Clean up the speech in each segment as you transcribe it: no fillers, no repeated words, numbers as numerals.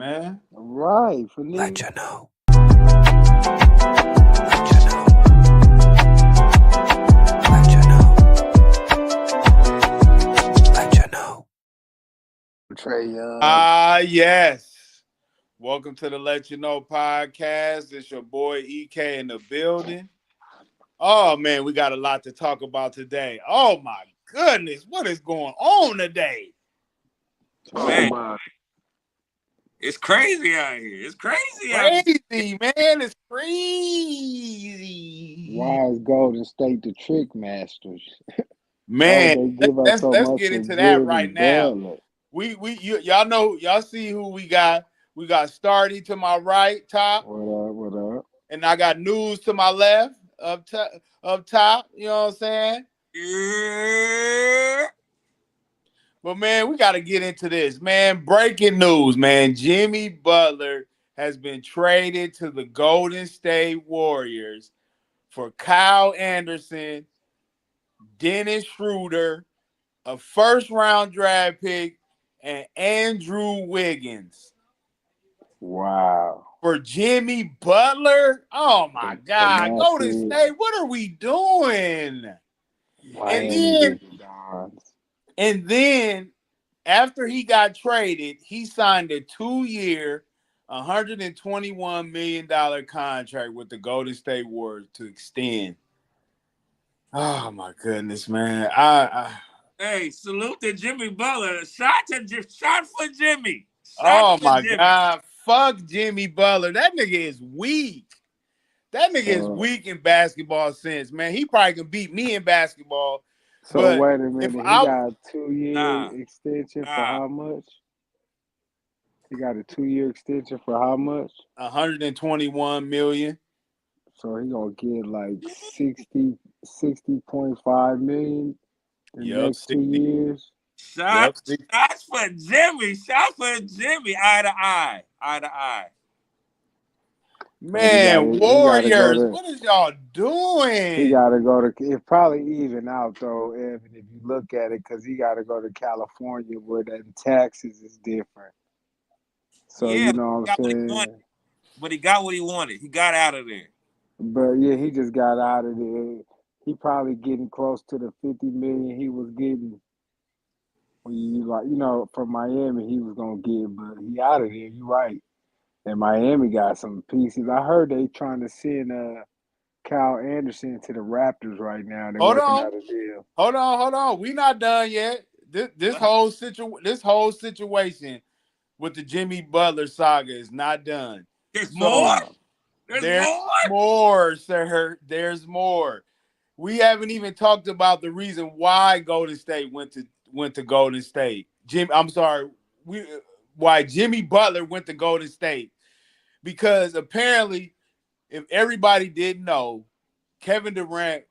man. Right, for me. Letchaknow. Letchaknow. Letchaknow. Letchaknow. Trey Young. Yes. Welcome to the Let You Know podcast. It's your boy EK in the building. Oh man, we got a lot to talk about today. Oh my goodness, what is going on today? Man, it's crazy out here. It's crazy out here. Crazy, man. It's crazy. Why is Golden State the trick masters? Man, Why would they give us let's so let's much get for into that Jimmy right now. Butler? Y'all know, y'all see who we got. We got Stardy to my right top, What up? and I got News to my left up top. You know what I'm saying? Yeah. But man, we got to get into this, man. Breaking news, man. Jimmy Butler has been traded to the Golden State Warriors for Kyle Anderson, Dennis Schroeder, a first-round draft pick, and Andrew Wiggins. Wow. For Jimmy Butler? Oh my God. Golden State, what are we doing? Miami And then after he got traded, he signed a 2-year, $121 million contract with the Golden State Warriors to extend. Oh my goodness, man. Hey, salute to Jimmy Butler. Shot for Jimmy. Oh my God. Fuck Jimmy Butler. That nigga is weak. That nigga is weak in basketball sense, man. He probably can beat me in basketball. So but wait a minute, he got a 2-year extension for how much? He got a 2-year extension for how much? 121 million. So he gonna get like 60.5 million in the next 2 years. Shots for Jimmy. Shots for Jimmy. Eye to eye. Eye to eye. Man, Warriors, what is y'all doing? He got to go to. It probably even out though, Evan, if you look at it, because he got to go to California where the taxes is different. So yeah, you know what I'm saying. But he got what he wanted. He got out of there. But yeah, he just got out of there. He probably getting close to the 50 million he was getting when from Miami he was gonna get, but he out of there. You right. And Miami got some pieces. I heard they trying to send Kyle Anderson to the Raptors right now. They're working out a deal. Hold on. We not done yet. This whole situation with the Jimmy Butler saga is not done. There's more. There's more, sir. There's more. We haven't even talked about the reason why Golden State went to Golden State. Why Jimmy Butler went to Golden State. Because apparently, if everybody didn't know, Kevin Durant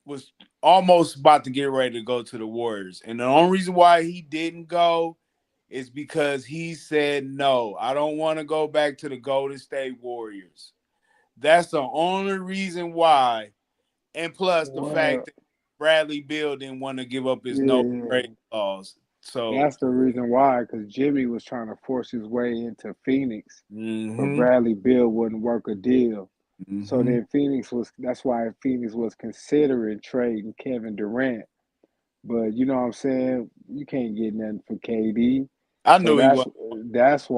was almost about to get ready to go to the Warriors. And the only reason why he didn't go is because he said, no, I don't want to go back to the Golden State Warriors. That's the only reason why. And plus the fact that Bradley Beal didn't want to give up his no trade clause. So that's the reason why, because Jimmy was trying to force his way into Phoenix, but Bradley Beal wouldn't work a deal. So then that's why Phoenix was considering trading Kevin Durant. But you know what I'm saying? You can't get nothing for KD. I knew he was. That's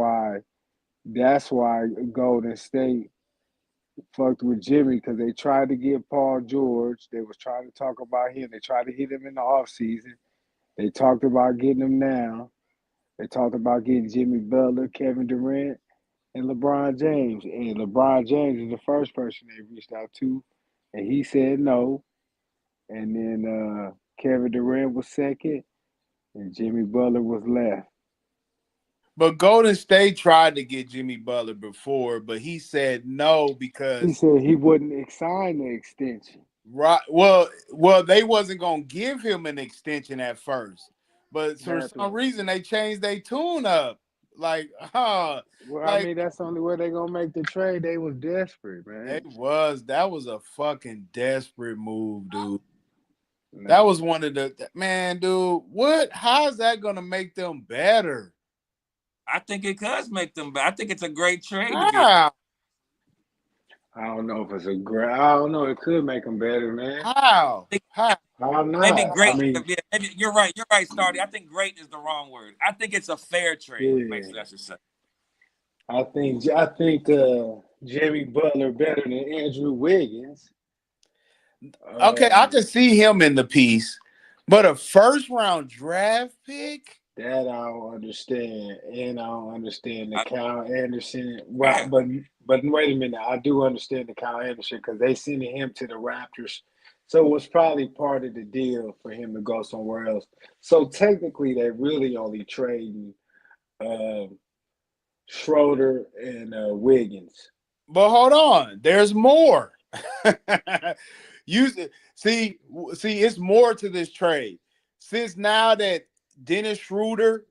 why Golden State fucked with Jimmy, because they tried to get Paul George. They was trying to talk about him. They tried to hit him in the offseason. They talked about getting him now. They talked about getting Jimmy Butler, Kevin Durant, and LeBron James. And LeBron James is the first person they reached out to, and he said no. And then Kevin Durant was second, and Jimmy Butler was left. But Golden State tried to get Jimmy Butler before, but he said no because he said he wouldn't sign the extension. Right. Well, they wasn't gonna give him an extension at first, but for some reason they changed their tune up. I mean, that's the only way they're gonna make the trade. They was desperate, man. That was a fucking desperate move, dude. No. That was one of the dude. How is that gonna make them better? I think it does make them better. I think it's a great trade to be. How? I don't know if it's a great. I don't know. It could make them better, man. How? How? How Maybe not? I great. mean, Yeah, maybe you're right. You're right, Stardy. I think great is the wrong word. I think it's a fair trade. yeah. Basically, I should say. I think Jimmy Butler better than Andrew Wiggins. Okay, I Um, can see him in the piece, but a first round draft pick? that I don't understand, and I don't understand the I, Kyle Anderson. Well, yeah. but wait a minute, I do understand the Kyle Anderson because they sent him to the Raptors, so it was probably part of the deal for him to go somewhere else. So technically, they really only trading um, Schroeder and Wiggins. But hold on, there's more. you see, it's more to this trade. Since now that Dennis Schroeder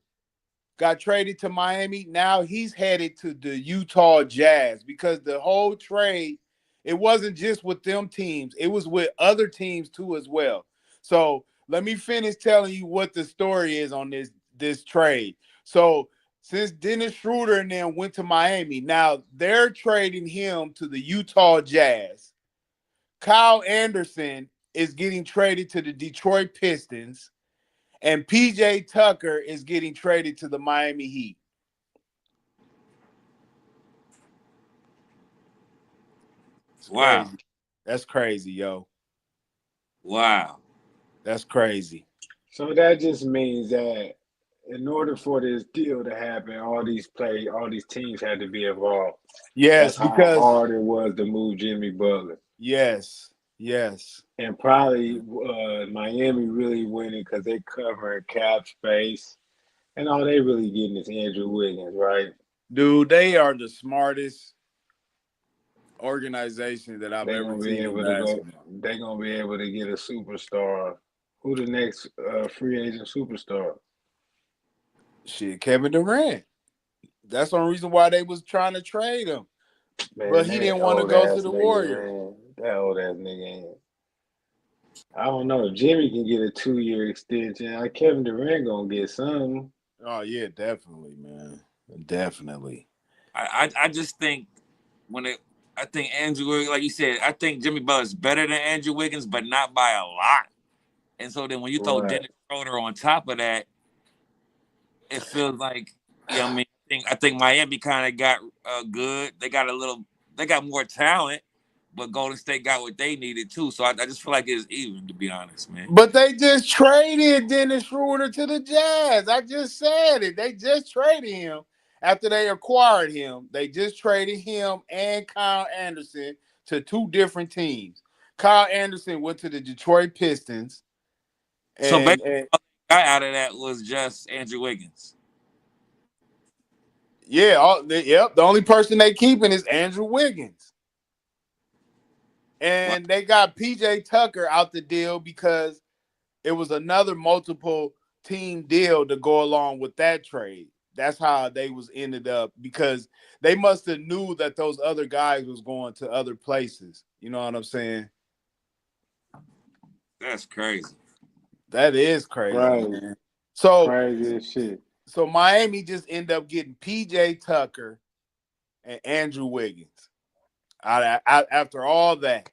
got traded to Miami, now he's headed to the Utah Jazz because the whole trade, it wasn't just with them teams, it was with other teams too as well. So let me finish telling you what the story is on this trade. So since Dennis Schroeder and them went to Miami, now they're trading him to the Utah Jazz. Kyle Anderson is getting traded to the Detroit Pistons, and PJ Tucker is getting traded to the Miami Heat. It's Wow. crazy. That's crazy, yo. Wow. That's crazy. So that just means that in order for this deal to happen, all these teams had to be involved. Yes, That's how because hard it was to move Jimmy Butler. yes, yes. And probably Miami really winning because they covering cap space, and all they really getting is Andrew Wiggins, right? Dude, they are the smartest organization that I've They're ever gonna be seen in able to go. basketball. They're gonna be able to get a superstar. Who the next free agent superstar? Shit, Kevin Durant. That's the only reason why they was trying to trade him. But Man, he that didn't want to old go to ass the nigga, Warriors. man. That old ass nigga. I don't know. If Jimmy can get a 2 year extension, Kevin Durant gonna get some. Oh yeah, definitely, man. Definitely. I just think when it. I think Andrew, like you said, I think Jimmy Butler's better than Andrew Wiggins, but not by a lot. And so then when you throw Right. Dennis Schroeder on top of that, it feels like, you know what I mean? I think Miami kind of got good. They got more talent, but Golden State got what they needed too. So I just feel like it's even, to be honest, man. But they just traded Dennis Schroeder to the Jazz. I just said it. They just traded him after they acquired him. They just traded him and Kyle Anderson to two different teams. Kyle Anderson went to the Detroit Pistons, So basically, and the guy out of that was just Andrew Wiggins. yeah, yep. The only person they keeping is Andrew Wiggins, Well, and they got PJ Tucker out the deal because it was another multiple team deal to go along with that trade. That's how they was ended up because they must have knew that those other guys was going to other places. You know what I'm saying? that's crazy. That is crazy, Right. man. So Crazy as shit. so Miami just ended up getting PJ Tucker and Andrew Wiggins. After all that.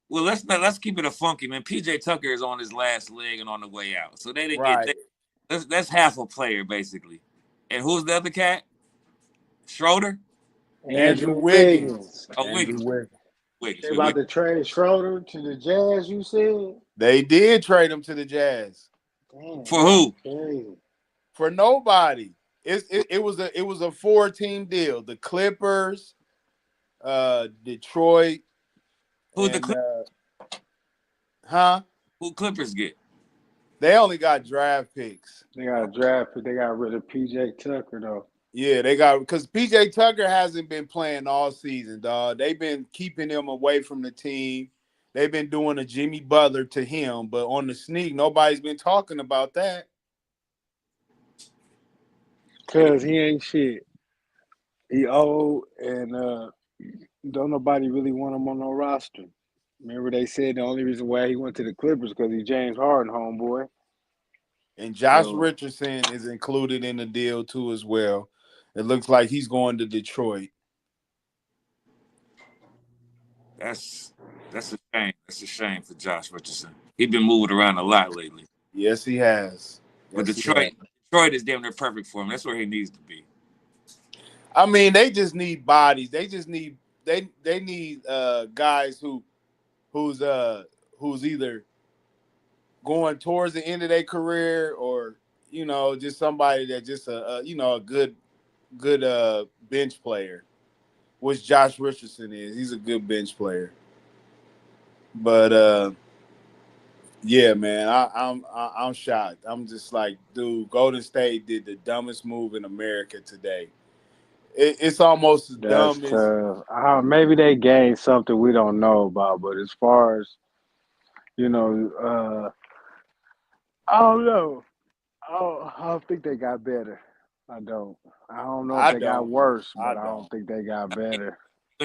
Well, let's keep it a funky, man. PJ Tucker is on his last leg and on the way out, so they didn't Right. that's half a player basically. And who's the other cat? Schroeder? Andrew Andrew Wiggins. Wiggins. Oh, Andrew Wiggins. Wiggins. Wiggins. They Yeah, about Wiggins. to trade Schroeder to the Jazz, you said? They did trade him to the Jazz Damn, For that's who? crazy. for nobody. It was a 4-team deal. The Clippers, Detroit, Who's the and huh? who Clippers get? They only got draft picks. They got a draft, but they got rid of PJ Tucker though. Yeah, they got because PJ Tucker hasn't been playing all season, dog. They've been keeping him away from the team. They've been doing a Jimmy Butler to him, but on the sneak, nobody's been talking about that. Cause he ain't shit. He old and don't nobody really want him on no roster. Remember they said the only reason why he went to the Clippers because he James Harden homeboy. And Josh So Richardson is included in the deal too as well. It looks like he's going to Detroit. That's a shame. That's a shame for Josh Richardson. He's been moving around a lot lately. Yes, he has. But Yes, he has. Detroit is damn near perfect for him. That's where he needs to be. I mean, they just need bodies. They just need they need guys who's either going towards the end of their career or just somebody that just a good bench player, which Josh Richardson is. He's a good bench player. But yeah, man, I'm shocked. I'm just like, dude, Golden State did the dumbest move in America today. It's almost as that's dumb as tough. Maybe they gained something we don't know about, but as far as you know, I don't know. I don't think they got better. I don't. I don't know if I they got don't. worse, I but I don't don't. think they got better.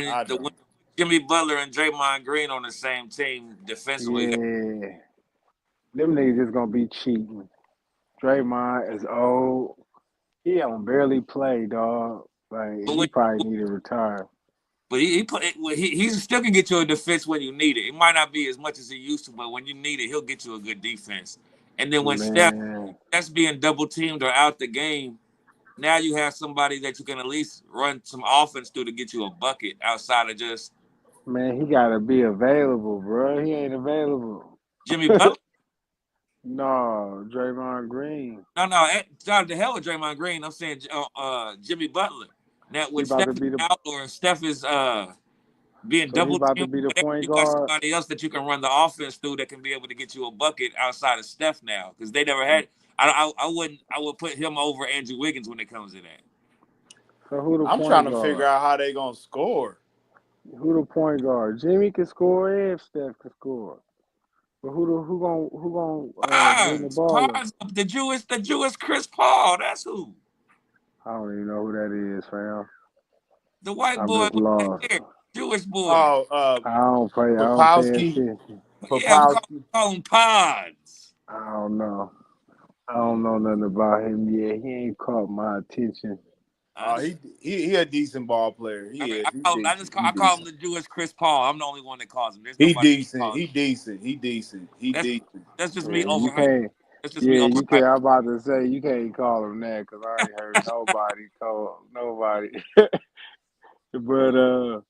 I When don't. Jimmy Butler and Draymond Green on the same team defensively, Yeah, them niggas just gonna be cheating. Draymond is old. He don't barely play, dog. Like but he probably need to retire. he still can get you a defense when you need it. It might not be as much as he used to, but when you need it, he'll get you a good defense. And then when Man, Steph's being double teamed or out the game, now you have somebody that you can at least run some offense through to get you a bucket outside of just man, he gotta be available, bro. He ain't available. Jimmy Butler. No, Draymond Green. No, out the hell with Draymond Green. I'm saying Jimmy Butler. Now He when about Steph to is be the out or if Steph is being so he double about to teamed, be the whatever, point you got guard. somebody else that you can run the offense through that can be able to get you a bucket outside of Steph now because they never had. I would put him over Andrew Wiggins when it comes to that. So who the I'm trying point to figure guard? out how they gonna score. Who the point guard? Jimmy can score and Steph can score. But who gonna bring the ball up? Pods, the Jewish Chris Paul. That's who. I don't even know who that is, fam. The white I'm boy just with that lost. hair. Jewish boy. Oh, I don't pay Popowski, attention. Yeah, we Popowski. call him Pods. I don't know. I don't know nothing about him yet. He ain't caught my attention. I just, He a decent ball player. I He mean, is. He decent. He I call him decent. the Jewish Chris Paul. I'm the only one that calls him. There's He nobody that decent. calls He him. decent. He decent. He That's decent. that's just me Yeah, you overhyping. can't. That's just me Yeah, you overhyping. can't. I'm about to say you can't call him that because I ain't heard nobody call nobody. But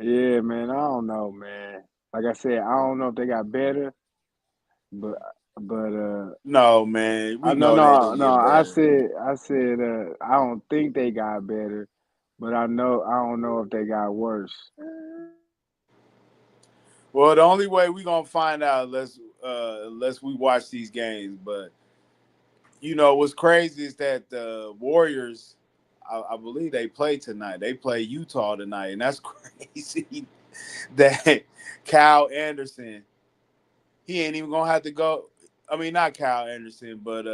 yeah, man, I don't know, man. Like I said, I don't know if they got better, but but No, man. I We no know they no didn't no. get better. I said I don't think they got better, but I don't know if they got worse. Well, the only way we gonna find out unless we watch these games. But what's crazy is that the Warriors, I believe they play tonight. They play Utah tonight, and that's crazy. That Kyle Anderson, he ain't even gonna have to go. I mean, not Kyle Anderson, but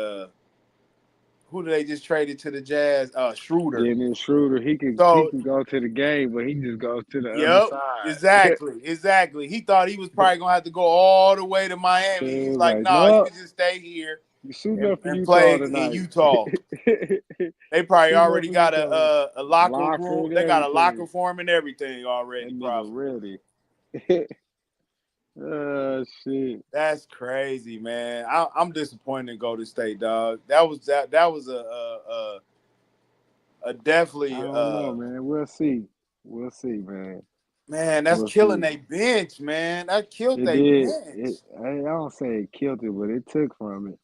who did they just traded to the Jazz? Schroeder. Dennis Schroeder, he So, can go to the game, but he just goes to the other yep, side. exactly. He thought he was probably gonna have to go all the way to Miami. It He's was like, like, no, you no, can just stay here you suit and, up for and Utah play in tonight. Utah. They probably Suit up already for got Utah. a locker Locker room. and They got a locker everything. for him and everything That already, nigga probably. ready. Oh shit. That's crazy, man. I'm disappointed in Golden State, dog. That was a I definitely don't know, man. We'll see. We'll see, man. man. That's We'll killing see. they bench, man. That killed It they did. bench, I don't say it killed it, but it took from it.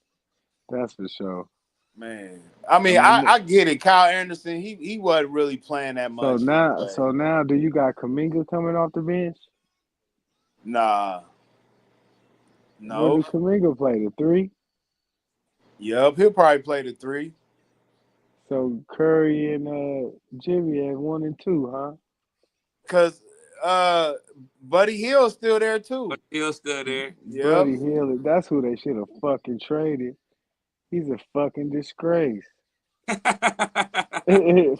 That's for sure. man. I I mean, I, mean, I get it. Kyle Anderson, he wasn't really playing that so much now, anyway. so now, do you got Kaminga coming off the bench? Nah, What no. do Kaminga play? The three? Yup, he'll probably play the three So Curry and Jimmy at 1 and 2, huh? because Buddy Hill's still there too. But he'll still there. Yep. Buddy Hill, that's who they should have fucking traded. He's a fucking disgrace.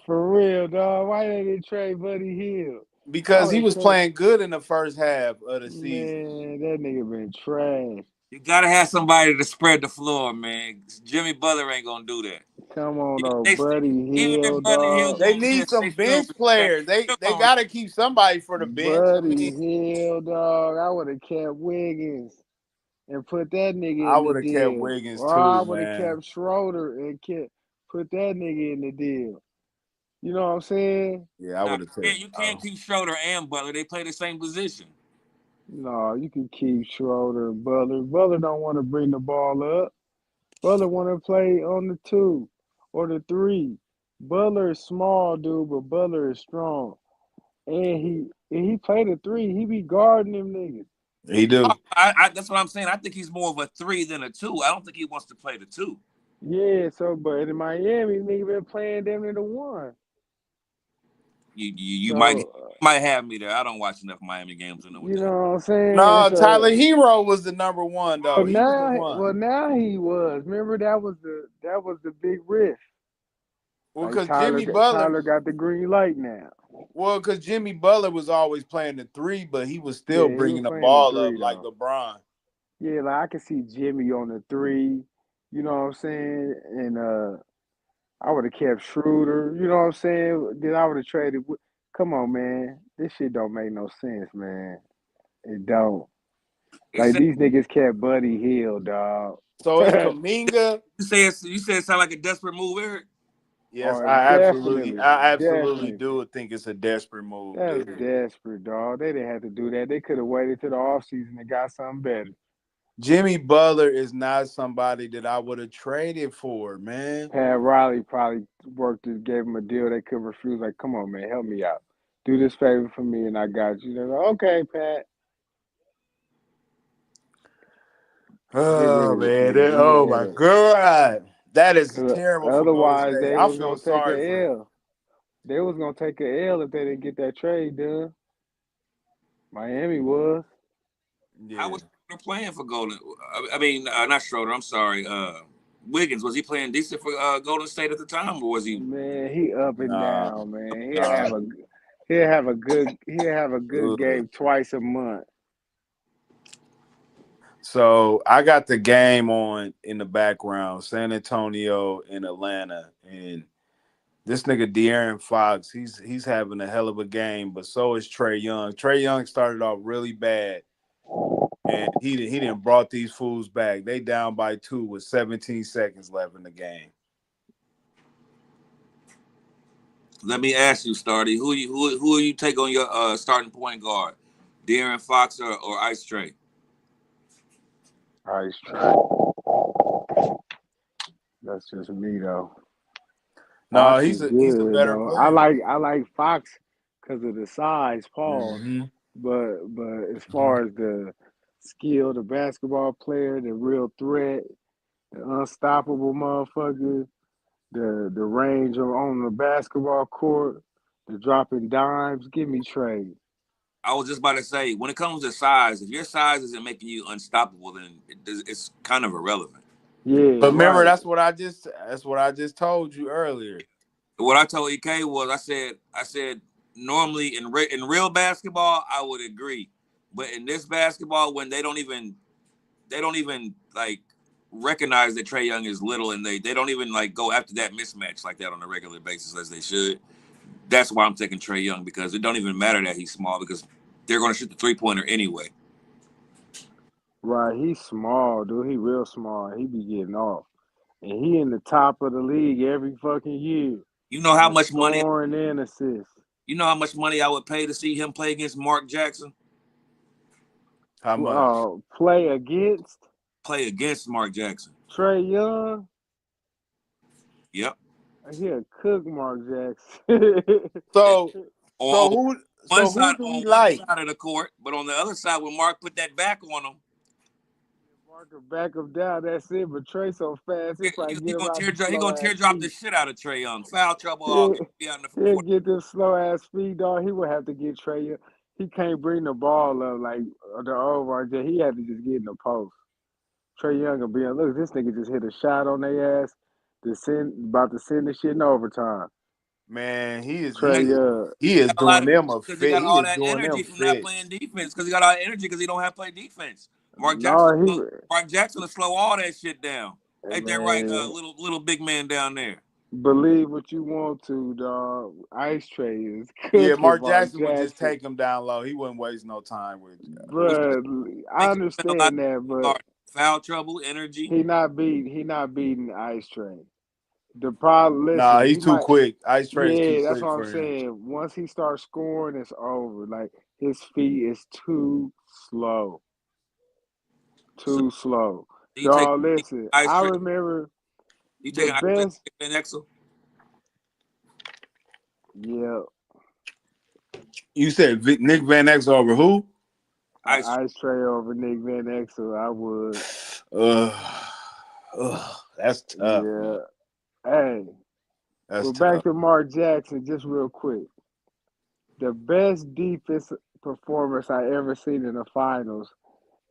For real, dog. Why didn't they trade Buddy Hill? Why Because would he they was trade? playing good in the first half of the season. Man, that nigga been trash. You gotta have somebody to spread the floor, man. Jimmy Butler ain't gonna do that. Come on, Even, though, they still, Buddy even Hill, if Buddy Hill dog. They go need miss, they some still bench respect. players. Still They gonna got to keep somebody for the bench. I Buddy mean, Hill, dog. I would have kept Wiggins and put that nigga I in the would have kept deal. Wiggins Or I too, would have man. kept Schroeder and put that nigga in the deal. You know what I'm saying? Yeah, I Nah, would have kept. you can't keep Schroeder and Butler. They play the same position. No, you can keep Schroeder and Butler. Butler don't want to bring the ball up. Butler want to play on the 2 or the 3. Butler is small, dude, but Butler is strong. And he played a 3. He be guarding them niggas. He do. That's what I'm saying. I think he's more of a 3 than a 2. I don't think he wants to play the 2. Yeah, so but in Miami, nigga been playing them in the 1. You So might have me there. I don't watch enough Miami games to know what you the know hell. what I'm saying? No, Tyler So Hero was the number one though. He was the one. now he was. Remember that was the big riff. Well, Like because Jimmy Butler. Tyler got the green light now. Well, because Jimmy Butler was always playing the 3, but he was still Yeah, he was bringing the playing the ball up 3 like though. LeBron. Yeah, like I can see Jimmy on the 3. You know what I'm saying? And I would have kept Schroeder. You know what I'm saying? Then I would have traded. Come on, man. This shit don't make no sense, man. It don't. It's, Like these niggas kept Buddy Hill, dog. So it's Kaminga. you say it sound like a desperate move, Eric. Yes, Or I definitely, absolutely definitely. do think it's a desperate move, That's dude. desperate, dog. They didn't have to do that. They could have waited till the offseason and got something better. Jimmy Butler is not somebody that I would have traded for, man. Pat Riley probably gave him a deal they could refuse. Like, come on, man, help me out. Do this favor for me, and I got you. They're like, okay, Pat. Get rid Oh of this man, nigga. oh my Yeah. god, that is Because terrible for Golden otherwise, State. they I was feel going to take sorry for a them. L. They was going to take a L if they didn't get that trade done. Miami was. How Yeah, was Schroeder playing for Golden? I mean, not Schroeder. I'm sorry. Wiggins, was he playing decent for Golden State at the time, or was he? Man, he up and nah, down, man. nah. He'll have a good Ugh. game twice a month. So I got the game on in the background, San Antonio and Atlanta, and this nigga De'Aaron Fox, he's having a hell of a game, but so is Trae Young. Trae Young started off really bad, and he didn't brought these fools back. They down by 2 with 17 seconds left in the game. Let me ask you, Stardy, who you take on your starting point guard, De'Aaron Fox or Ice Trae? Ice Trae. That's just me though. No, Fox is he's a good better though. I player. like Fox because of the size, pause. Mm-hmm. But as far as the skill, the basketball player, the real threat, the unstoppable motherfucker, the range on the basketball court, the dropping dimes. Give me Trae. I was just about to say, when it comes to size, if your size isn't making you unstoppable, then it's kind of irrelevant. Yeah, But remember, right. that's what I just told you earlier. What I told EK was, I said normally in real basketball, I would agree, but in this basketball, when they don't even like recognize that Trae Young is little, and they don't even like go after that mismatch like that on a regular basis as they should. That's why I'm taking Trae Young, because it don't even matter that he's small, because they're going to shoot the 3-pointer anyway. Right, he's small, dude. He real small. He be getting off. And he in the top of the league every fucking year You know how in much money? scoring and assists. You know how much money I would pay to see him play against Mark Jackson? How much? Play against Play against Mark Jackson. Trae Young. Yep. He'll cook Mark Jackson. So On who do we like? side of the court, but on the other side, when Mark put that back on him, Mark will back him down. That's it. But Trae so fast, he'll probably he get him gonna out the he slow gonna ass teardrop the feet. shit out of Trae Young. Foul trouble all He'll, be on the he'll floor. get them slow ass feet, dog. He would have to get Trae Young. He can't bring the ball up like the over. He had to just get in the post. Trae Young will be on. Look, this nigga just hit a shot on their ass. About to send the shit in overtime. Man, he is Trae he Young. he is A lot doing of them a because he fit. got He all is that doing them energy from not playing fits. defense. Because he got all that energy because he don't have to play defense. Mark No, Jackson will slow all that shit down. he Ain't that right, man. little big man down there? Believe what you want to, dog. Ice Tray is Yeah, cooking Mark Mark Jackson would just Jackson. take him down low. He wouldn't waste no time with. He But I think he spent a lot understand that, but of foul trouble, energy. he not beating Ice Tray. The problem, Nah, listen, he's he too might. quick. Ice Trey's too Yeah, that's quick what I'm for him. saying. Once he starts scoring, it's over. Like his feet is too slow, So too slow. you take Dog, listen, Ice I Tray. remember You the take Ice Tray best. and Exel. Yeah, You said Nick Van Exel over who? Ice Tray. Ice Tray over Nick Van Exel. I would. That's tough, Yeah. man. Hey, That's well, back tough. to Mark Jackson, just real quick. The best defense performance I ever seen in the finals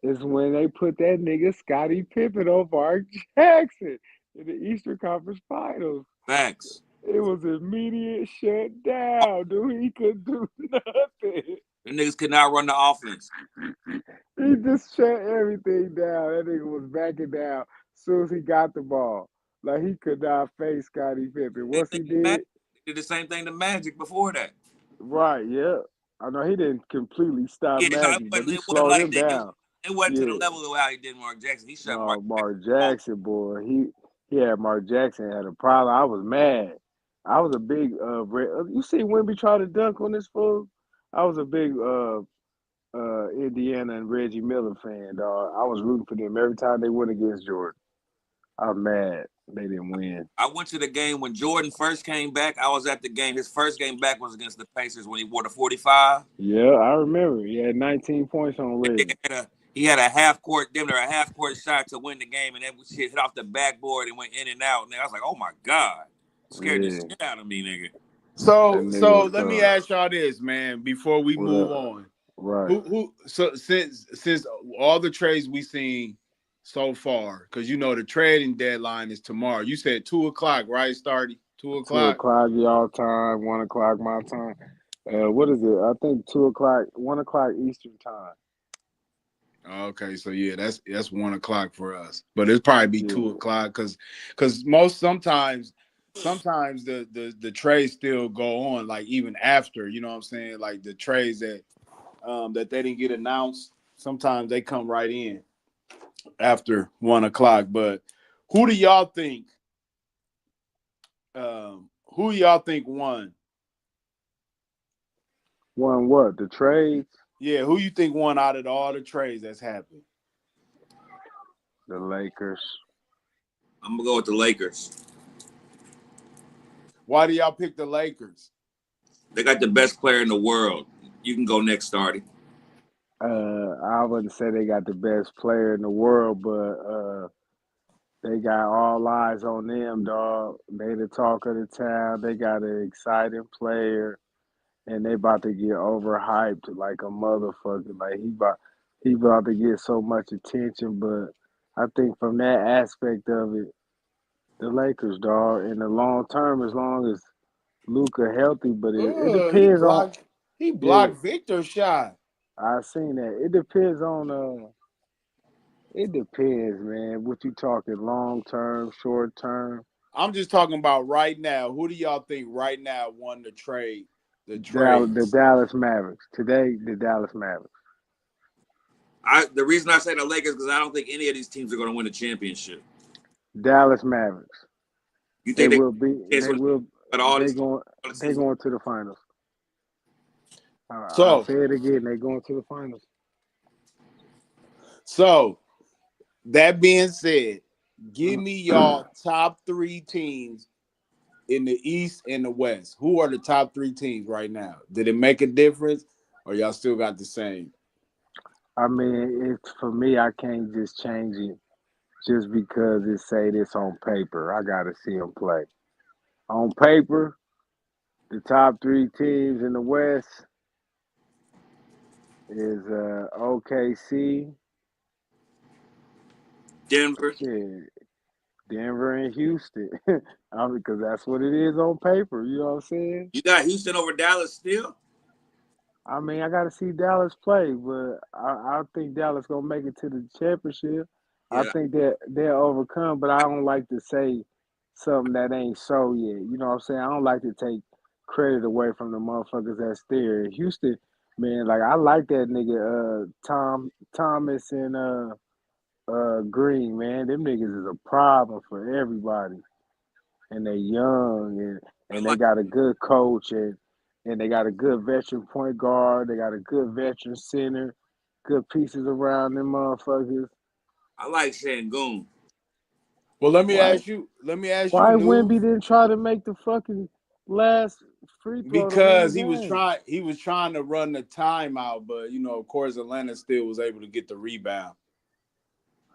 is when they put that nigga Scottie Pippen on Mark Jackson in the Eastern Conference Finals. Facts. It was immediate shutdown, dude. He could do nothing. The niggas could not run the offense. He just shut everything down. That nigga was backing down as soon as he got the ball. Like he could not face Scottie Pippen. Same Once thing he to Magic. did, They did the same thing to Magic before that. right, yeah. I know he didn't completely stop Yeah, no, Magic, but he it wasn't slowed like him that. down. It wasn't to the Yeah. level of how he did Mark Jackson. He shut Mark No, Mark Jackson. Jackson, boy, he had Mark Jackson had a problem. I was mad. I was a big you see Wimby try to dunk on this fool? I was a big Indiana and Reggie Miller fan, dog. I was rooting for them every time they went against Jordan. I was mad they didn't win. I went to the game when Jordan first came back. I was at the game. His first game back was against the Pacers when he wore the 45. Yeah, I remember. He had 19 points on He Reggie. had a half court, a half court shot to win the game, and that shit hit off the backboard and went in and out. And I was like, oh my God. Scared the Yeah, shit out of me, nigga. that nigga So was let me tough. ask y'all this, man, before we What move up? on. Right. So since all the trades we seen so far, because you know the trading deadline is tomorrow. You said 2:00, right? Starting 2:00. 2 o'clock y'all time, 1 o'clock my time. What is it? I think 2 o'clock, 1 o'clock Eastern time. Okay, so yeah, that's 1:00 for us, but it'll probably be Yeah. 2:00 because most sometimes the trades still go on like even after, you know what I'm saying, like the trades that they didn't get announced, sometimes they come right in after 1:00. But who do y'all think? Who y'all think won? One what? The trades? Yeah, who you think won out of all the trades that's happened? The Lakers. I'm going to go with the Lakers. Why do y'all pick the Lakers? They got the best player in the world. You can go next, Stardy. I wouldn't say they got the best player in the world, but they got all eyes on them, dog. They the talk of the town. They got an exciting player, and they about to get overhyped like a motherfucker. Like he about to get so much attention, but I think from that aspect of it, the Lakers, dog, in the long term, as long as Luka healthy, but it Oh, he depends on blocked. He yeah. blocked Victor's shot. I seen that. It depends on it depends, man. What you talking long term, short term? I'm just talking about right now. Who do y'all think right now won the trade? The The trades. Dallas Mavericks today. The Dallas Mavericks. The reason I say the Lakers because I don't think any of these teams are going to win a championship. Dallas Mavericks. You They think will be. they They will. but all They this going. all the They season? going to the finals. I'll So say it again. They going to the finals. so that being said, give me y'all top three teams in the East and the West. Who are the top three teams right now? Did it make a difference, or y'all still got the same? I mean, it's for me. I can't just change it just because it say this on paper. I gotta see them play. On paper, the top three teams in the West is OKC, Denver. shit, Denver and Houston. Because that's what it is on paper. You know what I'm saying? You got Houston over Dallas still? I mean, I got to see Dallas play, but I think Dallas gonna make it to the championship. I Yeah, think that they'll overcome, but I don't like to say something that ain't so yet. You know what I'm saying? I don't like to take credit away from the motherfuckers that's there. Houston, man, like I like that nigga Tom Thomas and Green, man. Them niggas is a problem for everybody. And they young I and they like got a good coach and they got a good veteran point guard. They got a good veteran center, good pieces around them motherfuckers. I like Sangoon. Well, Why let me ask you, why News, Wimby didn't try to make the fucking last free throw to win the because game? he was trying to run the timeout, but of course Atlanta still was able to get the rebound.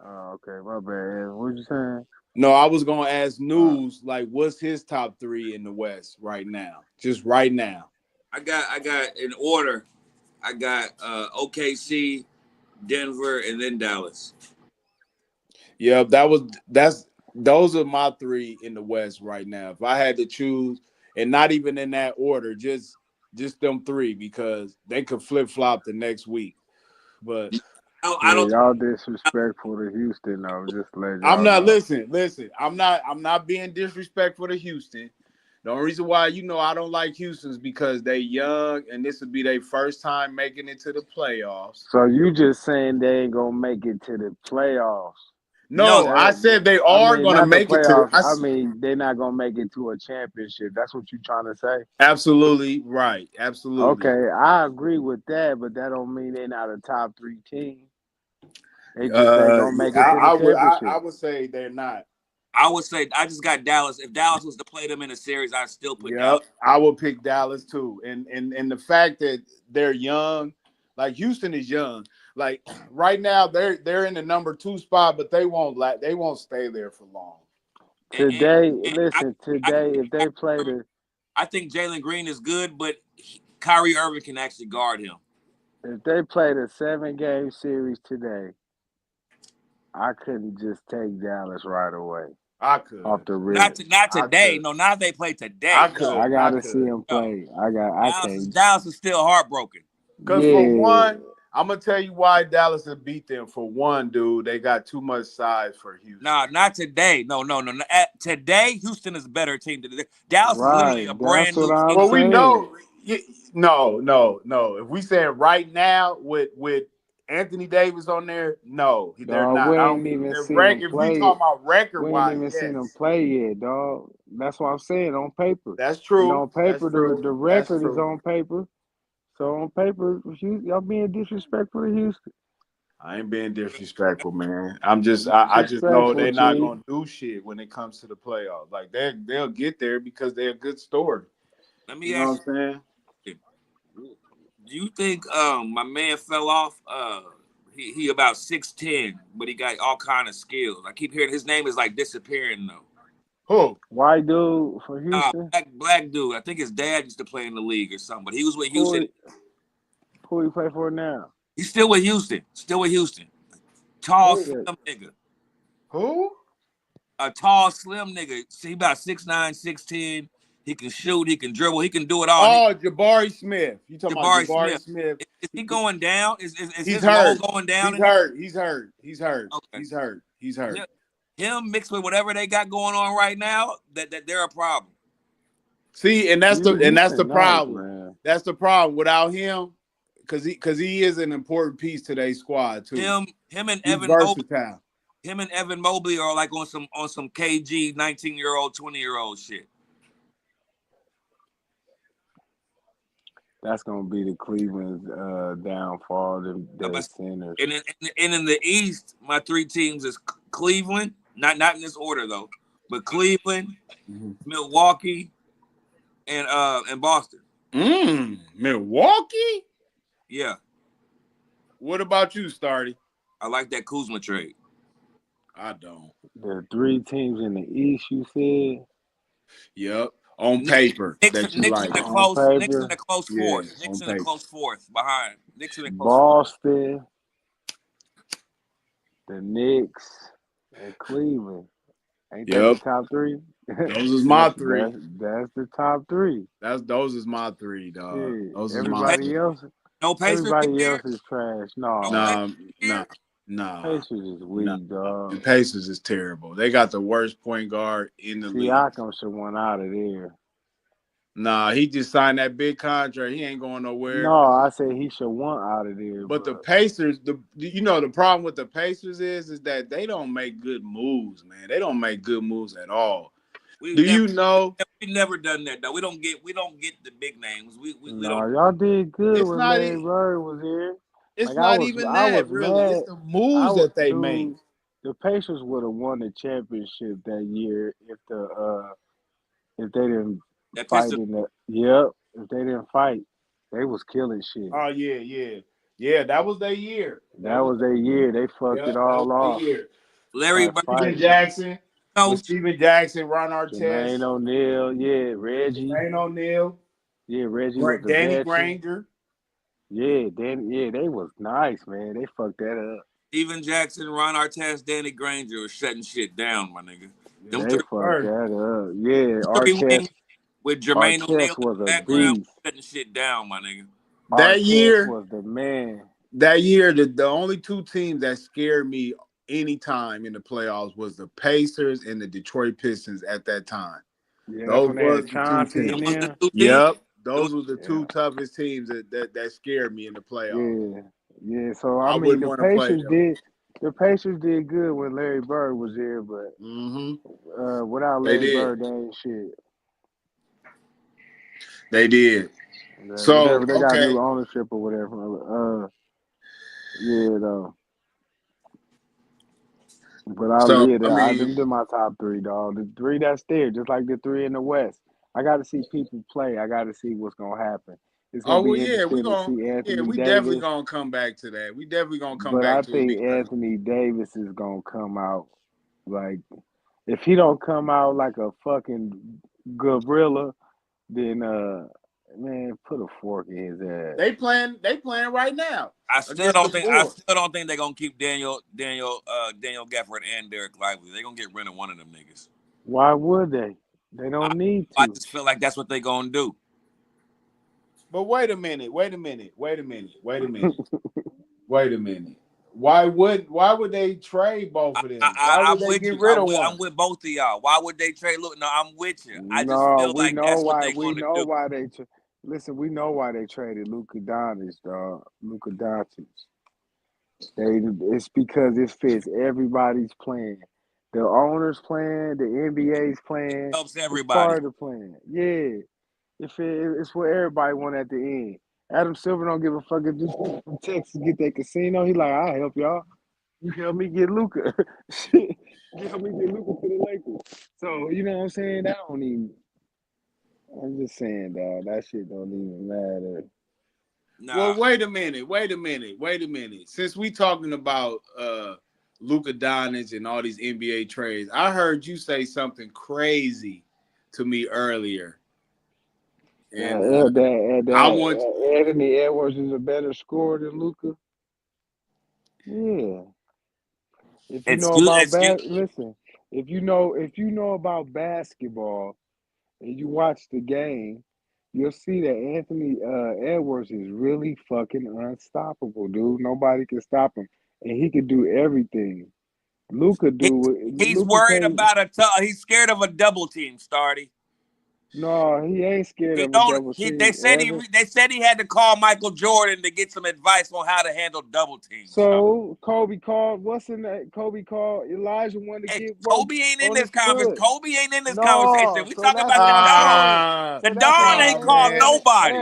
Oh, okay, my bad. What you saying? No, I was gonna ask Uh, News, like, what's his top three in the West right now? Just right now. I got in order. I got OKC, Denver, and then Dallas. Yeah, that's those are my three in the West right now. If I had to choose, and not even in that order, just them three, because they could flip flop the next week. But I yeah, don't. y'all disrespectful to Houston though. Just to let I'm y'all not know. listen. I'm not being disrespectful to Houston. The only reason why I don't like Houston is because they young and this would be their first time making it to the playoffs. So you just saying they ain't gonna make it to the playoffs? No, No, I That said they I are mean, going to not the make it to the. playoffs. I mean, they're not gonna make it to a championship. That's what you trying to say? Absolutely right. Absolutely. Okay, I agree with that, but that don't mean they're not a top three team. They just ain't gonna make it to the I championship. would say they're not. I would say I just got Dallas. If Dallas was to play them in a series, I'd still put Yep, Dallas. I would pick Dallas too. And the fact that they're young, like Houston is young. Like right now, they're in the number 2 spot, but they won't stay there for long. And, Today, and listen, I, today if they play the I think Jalen Green is good, but Kyrie Irving can actually guard him. if they play the 7 game series today, I couldn't just take Dallas right away I off could, the rip. Not I today. could, No, not if they play I today. No, I could, I gotta see could. him no. play. I can't. Dallas is still heartbroken. Because for Yeah, one, I'm gonna tell you why Dallas will beat them. For one, dude, they got too much size for Houston. No, not today. No. Today, Houston is a better team. Dallas is literally right. a That's brand what new I'm team. Well, we saying. know. No. If we saying right now with Anthony Davis on there, no, they're Dog, we not. I don't ain't give even their seen rank. him If we play. talk about record We ain't wise, even seen him yes, play yet, dog. That's what I'm saying on paper. that's And true. on That's paper, the true. That's record is true. on paper. So on paper, y'all being disrespectful to Houston. I ain't being disrespectful, man. I just know Disrespectful, they're not Chief. gonna do shit when it comes to the playoffs. Like they'll get there because they're a good story. Let You me know ask what I'm saying? you: do you think my man fell off? He about 6'10", but he got all kind of skills. I keep hearing his name is like disappearing though. Who? White dude for Houston. Black dude. I think his dad used to play in the league or something, but he was with Houston. Who who he play for now? He's still with Houston. Still with Houston. Tall, Who is that? slim nigga. Who? A tall, slim nigga. See, about 6'9", 6'10". He can shoot. He can dribble. He can do it all. Oh, Jabari Smith. You talking about Jabari Jabari Smith. Smith? Is he going down? Is He's his role hurt. going down He's in there? hurt. He's hurt. He's hurt. Okay. He's hurt. He's hurt. Him mixed with whatever they got going on right now, that they're a problem. See, and that's the Houston nice, problem. man. That's the problem. Without him, because he is an important piece to their squad too. Him and He's Evan Mobley. versatile. Him and Evan Mobley are like on some KG 19-year-old, 20-year-old shit. That's gonna be the Cleveland's downfall. Their But centers. in the East, my three teams is Cleveland, not in this order though, but Cleveland, Milwaukee, and Boston. Milwaukee. Yeah, What about you, Starty? I like that Kuzma trade. I don't. The 3 teams in the East, you said Yep. On paper that you Knicks in like. the on close. Knicks in paper. the close Yeah, fourth. Knicks on in the paper. close fourth behind. Knicks in the close fourth. Boston, the Knicks, and Cleveland. Ain't that the Yep. top 3? Those is my three. That's the top 3. Those is my three, dog. Shit. Those is my Hey, three. Everybody else. No Pacers this Everybody else year. is trash. No No, Pacers Nah, this nah, year. nah, Pacers is nah. weak, The dog. Pacers is terrible. They got the worst point guard in the league. Siakam should went out of there. Nah, he just signed that big contract. He ain't going nowhere. No, I said he should want out of there, But the but Pacers, the problem with the Pacers is that they don't make good moves, man. They don't make good moves at all. We've Do never you know? we've never done that though. We don't get the big names. We no, don't. y'all did good It's when not. Larry Bird was here. It's Like not even I that was really. It's mad. the moves that they make. Dude, the Pacers would have won the championship that year if they didn't That fight Pistons. in the if they didn't fight, they was killing shit. Oh yeah. That was their year. That was their year. They fucked it That was all their off year. Larry by Bird Steven fighting. Jackson, with coach. Steven Jackson, Ron Jermaine Artest, O'Neal, yeah, Reggie. Jermaine O'Neal, Yeah, Reggie was the Danny veteran. Granger. Yeah, they was nice, man. They fucked that up. Steven Jackson, Ron Artest, Danny Granger was shutting shit down, my nigga. Yeah, Them They three, fucked that up. Yeah, three wings Artest with Jermaine O'Neal Artest in was the a background beast. shutting shit down, my nigga. That Artest year, was the man. the only two teams that scared me anytime in the playoffs was the Pacers and the Detroit Pistons at that time. Yeah, that's Those when they was had the two Chauncey Them in teams. was the there. two teams. Yep. It was Those were the Yeah, two toughest teams that scared me in the playoffs. yeah, yeah. So I I mean, wouldn't want to play them. The Pacers did good when Larry Bird was there, but Mm-hmm. without They Larry did. Bird, they ain't shit. They did. So, Whatever they got okay. new ownership or whatever. Yeah, though. But So, I them mean, do my top three, dog. The three that's there, just like the three in the West. I got to see people play. I got to see what's gonna happen. It's gonna oh well, be interesting to see Anthony we definitely Davis, gonna come back to that. We definitely gonna come but I back to it think because Anthony Davis is gonna come out like if he don't come out like a fucking gorilla, then man, put a fork in his ass. they playing right now I still against the don't think Bulls. they're gonna keep Daniel Gafford and Derek Lively. They're gonna get rid of one of them niggas. Why would they? They I, don't need I to. just feel like that's what they're gonna do. But wait a minute. Why would they trade both of them? Why would I'm they with get you. rid of one? I'm with both of y'all. Why would they trade? Look, no, I'm with you. I just No, feel like that's what they're we gonna know do. why listen, we know why they traded Luka Doncic, dog. Luka Doncic. It's because it fits everybody's plan. The owners' plan, the NBA's plan, Helps it's everybody. part of the plan. Yeah. It's what everybody want at the end. Adam Silver don't give a fuck if this nigga from Texas get that casino. He like, I'll help y'all. You help me get Luca. Shit. You help me get Luca to the Lakers. So, you know what I'm saying? That don't even I'm just saying, dog, that shit don't even matter. Nah, Well, wait a minute. Since we talking about Luka Doncic and all these NBA trades, I heard you say something crazy to me earlier, and I want Anthony Edwards is a better scorer than Luca. Yeah. If you know about excuse. listen, if you know about basketball and you watch the game, you'll see that Anthony Edwards is really fucking unstoppable, dude. Nobody can stop him, and he can do everything. Luca He's, do it. he's Luca worried can't. about he's scared of a double team, Starty. No, he ain't scared He of a don't. double He team, Evan. they said he had to call Michael Jordan to get some advice on how to handle double teams. Star. So Kobe called. What's in that? Kobe called Elijah wanted to Hey, get work Kobe ain't in on this his conversation. foot. Kobe ain't in this conversation. No, We so talking that's about what the I'm Don. saying. ah The So that's what Don I'm ain't saying, called man, nobody.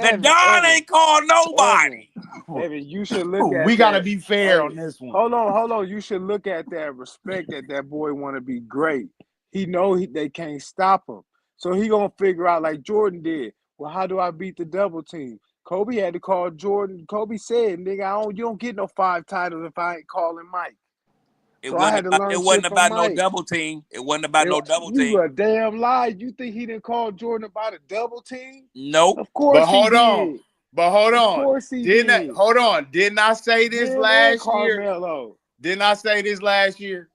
The Don ain't called Evan, nobody. Evan. You should look at we got to that. be fair Hey, on this one. hold on. You should look at that respect that boy want to be great. He know they can't stop him, so he gonna figure out like Jordan did. Well, how do I beat the double team? Kobe had to call Jordan. Kobe said, "Nigga, you don't get no 5 titles if I ain't calling Mike." So I had to learn It shit wasn't from about no Mike. double team. It wasn't about no double You team. a damn lie. You think he didn't call Jordan about a double team? Nope. Of course he did. Of course he did. Didn't I say this Him and last year? Carmelo. Didn't I say this last year?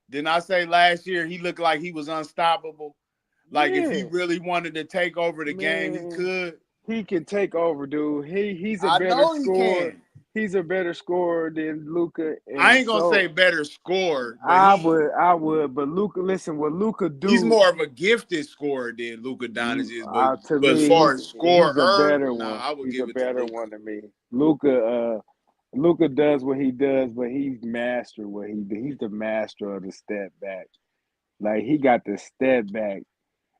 Didn't I say last year he looked like he was unstoppable? Like if he Yeah, really wanted to take over the game, he man. could. he can take over, dude. He's a I better know he scorer. can. He's a better scorer than Luka, I and ain't gonna so say better score, but I would. But Luka, listen, what Luka he's do? more of a gifted scorer than Luka Doncic is. To But as me, far as he's a scorer, better nah, one. I would He's a give it to better Luka. one to me. Luka does what he does, but he's mastered what he do. He's the master of the step back. Like he got the step back,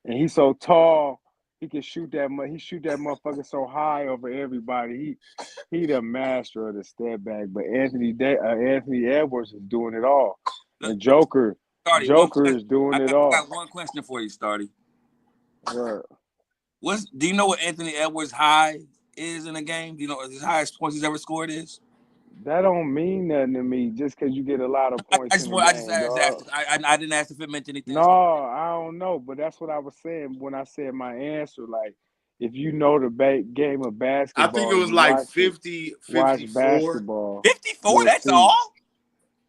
and he's so tall. He can shoot that. He shoot that motherfucker so high over everybody. He the master of the step back. But Anthony Edwards is doing it all, and Starty, one Joker question. is doing I it got all. one question for you, Starty. Right. Do you know what Anthony Edwards' high is in a game? Do you know his highest points he's ever scored is? That don't mean nothing to me just because you get a lot of points in a I just game, asked. dog. I didn't ask if it meant anything. No, So I don't know, but that's what I was saying when I said my answer. Like, if you know the game of I think it basketball, was you like watch it. 50, Watch 54. basketball. 54. You'll That's see. all.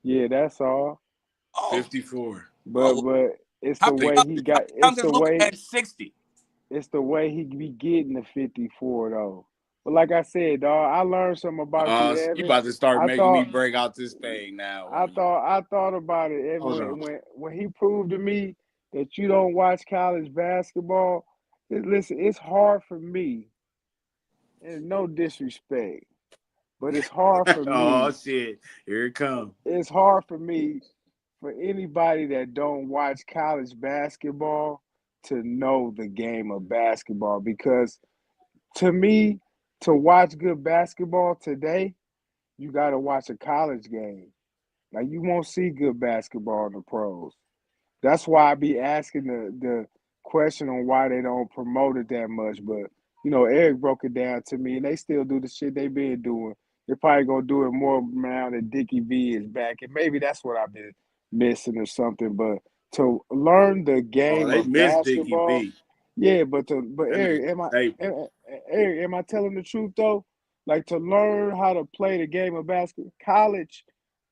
Yeah, that's all. Oh, 54. oh. But it's How the many way he got. times It's does the Luka way. had 60? It's the way he be getting the 54 though. But like I said, dog, I learned something about you, You Evan. about to start I making me thought break out this thing now. I thought about it, Evan, Hold on. when he proved to me that you don't watch college basketball. Listen, it's hard for me, and no disrespect, but it's hard for Oh me. shit. Here it comes. It's hard for me for anybody that don't watch college basketball to know the game of basketball because to me, to watch good basketball today, you got to watch a college game. Like you won't see good basketball in the pros. That's why I be asking the question on why they don't promote it that much. But Eric broke it down to me, and they still do the shit they been doing. They're probably gonna do it more now that Dickie V is back, and maybe that's what I've been missing or something. But to learn the Oh, game they of missed Dickie basketball, V. yeah. But That nigga Eric, staple. Eric, am I telling the truth though? Like to learn how to play the game of basketball, college,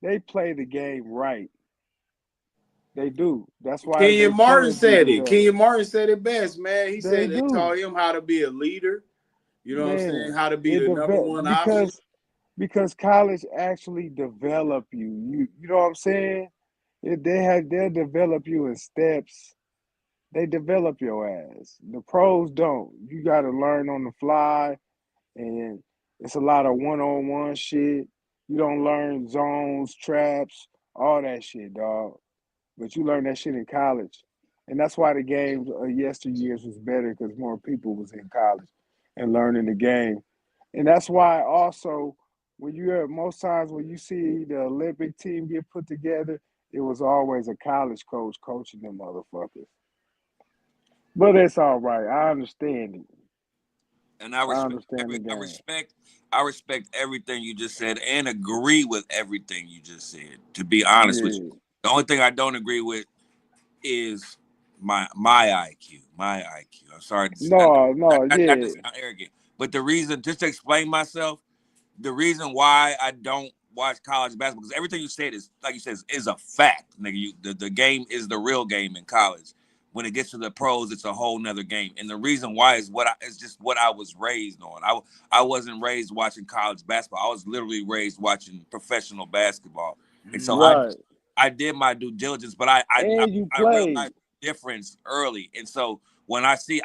they play the game right. They do. That's why Kenyon their Martin teams be said it. developed. Kenyon Martin said it best, man. He They said they do, taught him how to be a leader. You know what I'm saying? man. How to be It the number develop one option. because college actually develop you. You know what I'm saying? They'll develop you in steps. They develop your ass. The pros don't. You got to learn on the fly, and it's a lot of one-on-one shit. You don't learn zones, traps, all that shit, dog. But you learn that shit in college. And that's why the games of yesteryears was better because more people was in college and learning the game. And that's why also when most times when you see the Olympic team get put together, it was always a college coach coaching them motherfuckers. But it's all right. I understand it. And I I respect understand the I game. respect I respect everything you just said and agree with everything you just said. To be honest with you, Yeah. the only thing I don't agree with is my IQ. My IQ. I'm sorry to say, No, no, not to yeah. sound arrogant, but the reason, just to explain myself, the reason why I don't watch college basketball, because everything you said is, like you said, is a fact. Nigga, the game is the real game in college. When it gets to the pros, it's a whole nother game. And the reason why is it's just what I was raised on. I wasn't raised watching college basketball. I was literally raised watching professional basketball. And so Right. I did my due diligence, but And you I played. realized the difference early. And so when I see,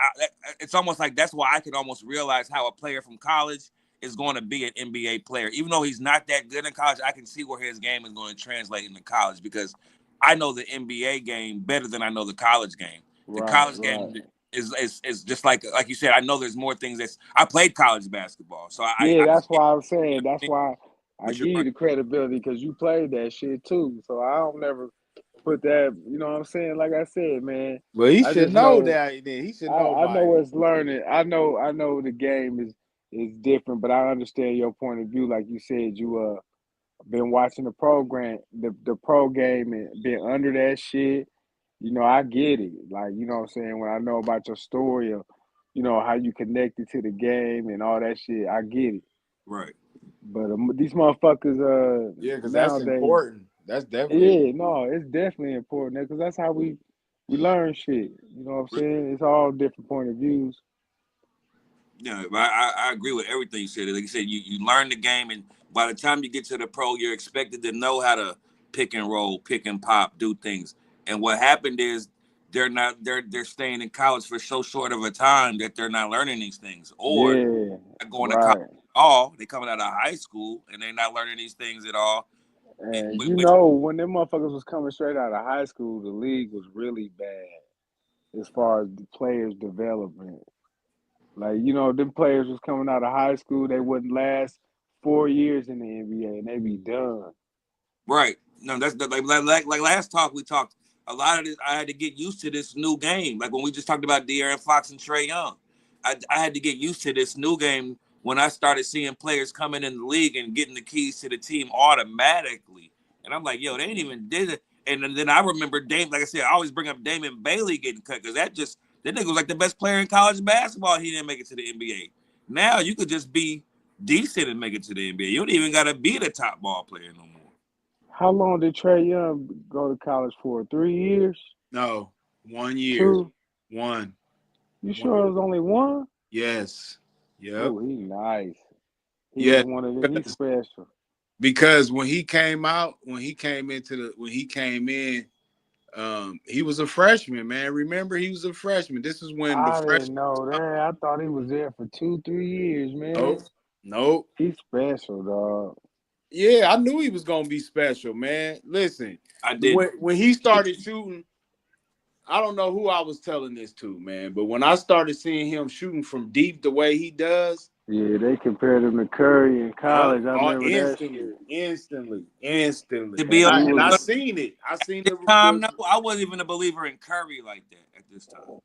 it's almost like that's why I can almost realize how a player from college is going to be an NBA player. Even though he's not that good in college, I can see where his game is going to translate into college because I know the NBA game better than I know the college game. The Right, college right. game is just like you said. I know there's more things I played college basketball, so Yeah, I that's get why I'm saying. That's it, why I but you're give you right. the credibility because you played that shit too. So I don't never put that. You know what I'm saying? Like I said, man. Well, he I should just know know. that. Then he should know I by know it. it's learning. I know the game is different, but I understand your point of view. Like you said, you been watching the program, the pro game, and been under that shit. I get it. Like what I'm saying, when I know about your story of, how you connected to the game and all that shit, I get it. Right. But these motherfuckers, Yeah, because that's nowadays, important. That's definitely yeah, important. no, it's definitely important because that's how we learn shit. You know what I'm saying? It's all different point of views. Yeah, I agree with everything you said. Like you said, you learn the game, and by the time you get to the pro, you're expected to know how to pick and roll, pick and pop, do things. And what happened is they're staying in college for so short of a time that they're not learning these things, or Yeah, they're going to college right. at all. They coming out of high school and they're not learning these things at all. And Which when them motherfuckers was coming straight out of high school, the league was really bad as far as the players' development. Like, them players was coming out of high school, they wouldn't last 4 years in the NBA and they be done. Right. No, that's like last talk we talked. A lot of this, I had to get used to this new game. Like when we just talked about De'Aaron Fox and Trae Young, I had to get used to this new game when I started seeing players coming in the league and getting the keys to the team automatically. And I'm like, yo, they ain't even did it. And then I remember Dame, like I said, I always bring up Damon Bailey getting cut because that nigga was like the best player in college basketball. He didn't make it to the NBA. Now you could just be decent and make it to the NBA. You don't even got to be the top ball player no more. How long did Trae Young go to college for? 3 years? No, 1 year. Two? One. You One. sure it was only one? Yes. Yep. Oh, he nice. He was Yeah. one of the. He's special. Because when he came in, he was a freshman, man. Remember, he was a freshman. This is when the I freshman. didn't know that. I thought he was there for 2, 3 years, man. Nope. Nope. He's special, dog. Yeah, I knew he was gonna be special, man. Listen, I did. when he started shooting, I don't know who I was telling this to, man, but when I started seeing him shooting from deep the way he does, Yeah, they compared him to Curry in yep, college. I all remember that instantly, shit. instantly, To instantly, be And and he I was seen it. I seen this the time, no, I wasn't even a believer in Curry like that at this time.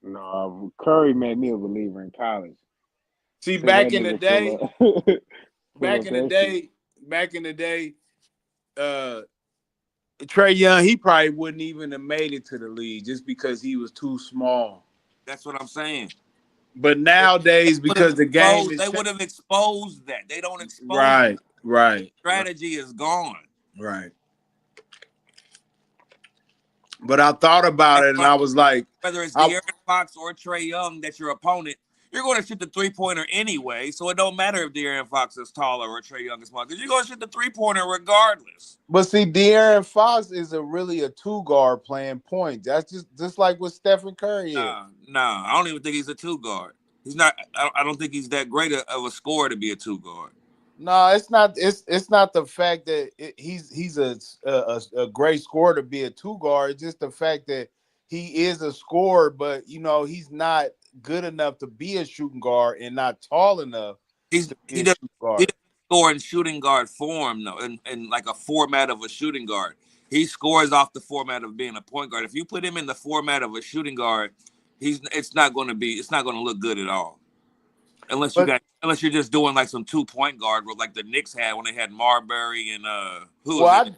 no Curry made me a believer in college. see Say that nigga full back of in the that shit. day, uh, Trae Young, he probably wouldn't even have made it to the league just because he was too small. That's what I'm saying. But They, nowadays, because the game is they would have exposed that. They don't expose it. right, right, Strategy is gone. right. But I thought about That's it and why I was like, whether it's I, De'Aaron Fox or Trae Young, that's your opponent, you're going to shoot the 3-pointer anyway. So it don't matter if De'Aaron Fox is taller or Trae Young is smaller because you're going to shoot the 3-pointer regardless. but see, De'Aaron Fox is really a two guard playing point. That's just like what Stephen Curry is. Nah, I don't even think he's a 2 guard. He's not. I don't think he's that great of a scorer to be a 2 guard. No, it's not. It's not the fact that he's a great scorer to be a two guard. It's just the fact that he is a scorer, but he's not good enough to be a shooting guard and not tall enough to be He a doesn't shooting he guard. doesn't score in shooting guard form though, in like a format of a shooting guard. He scores off the format of being a point guard. If you put him in the format of a shooting guard, it's not going to look good at all. But Unless you're just doing like some 2-point guard, like the Knicks had when they had Marbury and who was well, it,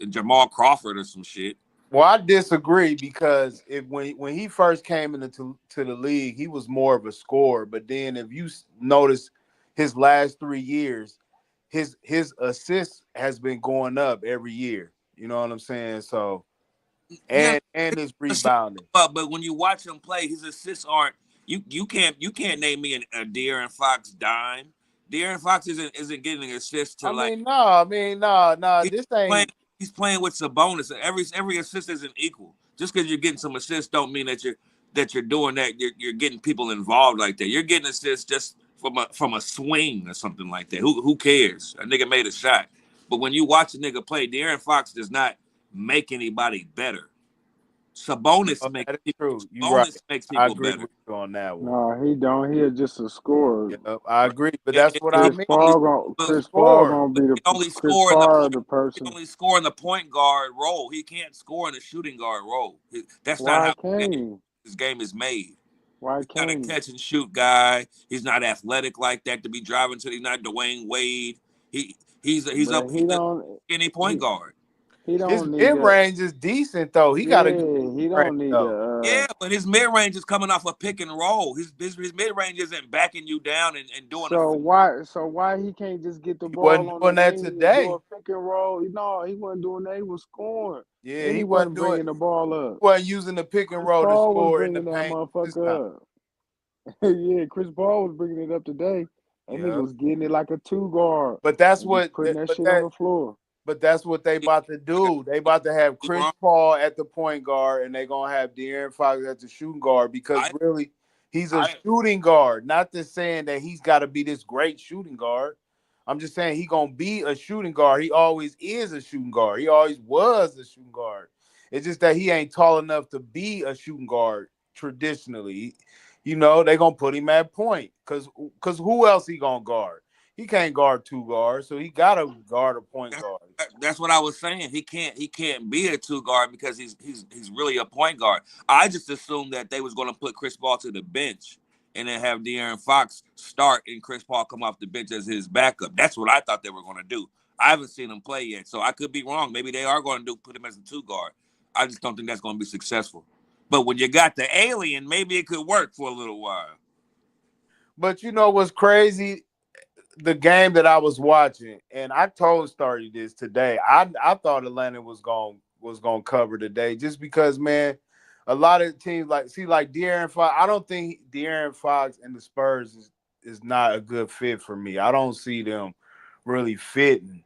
and Jamal Crawford or some shit. I disagree because when he first came into to the league, he was more of a scorer. But then if you notice his last 3 years, his assists has been going up every year. You know what I'm saying? So Yeah, and his rebounding. but when you watch him play, his assists aren't. You can't name me a De'Aaron Fox dime. De'Aaron Fox isn't getting assists to like No. he's This playing. ain't. He's playing with Sabonis. Every assist isn't equal. Just because you're getting some assists, don't mean that you're doing that. You're getting people involved like that. You're getting assists just from a swing or something like that. Who cares? A nigga made a shot. But when you watch a nigga play, De'Aaron Fox does not make anybody better. No, that is true. You're right. Sabonis makes I people agree better. with you on that one. No, he don't. He just a scorer. Yep, I Right? agree. But Yeah, that's what I Chris mean. only Paul gon' but Chris Paul Score. gonna be he only Chris score in the Paul point. the He person. only score in the point guard role. He can't score in the shooting guard role. That's not Why how can't he? his game is made. Why He's not a can't he? catch and shoot guy. He's not athletic like that to be driving to. He's not Dwayne Wade. He's But he a don't skinny point he guard. he His don't need mid to. range is decent though. He got a good Yeah, he range don't need though. to. Yeah, but his mid range is coming off a pick and roll. His mid range isn't backing you down and doing a. So why he can't just get the He ball wasn't on the doing that wing and do today. a pick and roll? No, he wasn't doing that. He was scoring, Yeah, and he he wasn't wasn't doing. bringing the ball He up. wasn't using the pick and Chris roll to Paul was score in the bringing that paint this time. motherfucker up. Yeah, Chris Paul was bringing it up today. That nigga Yeah. was getting it like a 2 guard But that's and just what putting that but shit on the floor. that's what they about to do. They about to have You Chris wrong. Paul at the point guard, and they gonna have De'Aaron Fox at the shooting guard because I, really he's a I, shooting guard. Not just saying that he's got to be this great shooting guard. I'm just saying he gonna be a shooting guard. He always is a shooting guard. He always was a shooting guard. It's just that he ain't tall enough to be a shooting guard traditionally. You know, they gonna put him at point because who else he gonna guard? He can't guard two guards, so he gotta guard a point guard. that's what I was saying. He can't be a 2 guard because he's really a point guard. I just assumed that they was going to put Chris Paul to the bench and then have De'Aaron Fox start and Chris Paul come off the bench as his backup. That's what I thought they were going to do. I haven't seen him play yet, so I could be wrong. Maybe they are going to put him as a 2 guard. I just don't think that's going to be successful. But when you got the alien, maybe it could work for a little while. But you know what's crazy? The game that I was watching, and I told Starry this today. I thought Atlanta was gonna cover today, just because, man, a lot of teams like De'Aaron Fox. I don't think De'Aaron Fox and the Spurs is not a good fit for me. I don't see them really fitting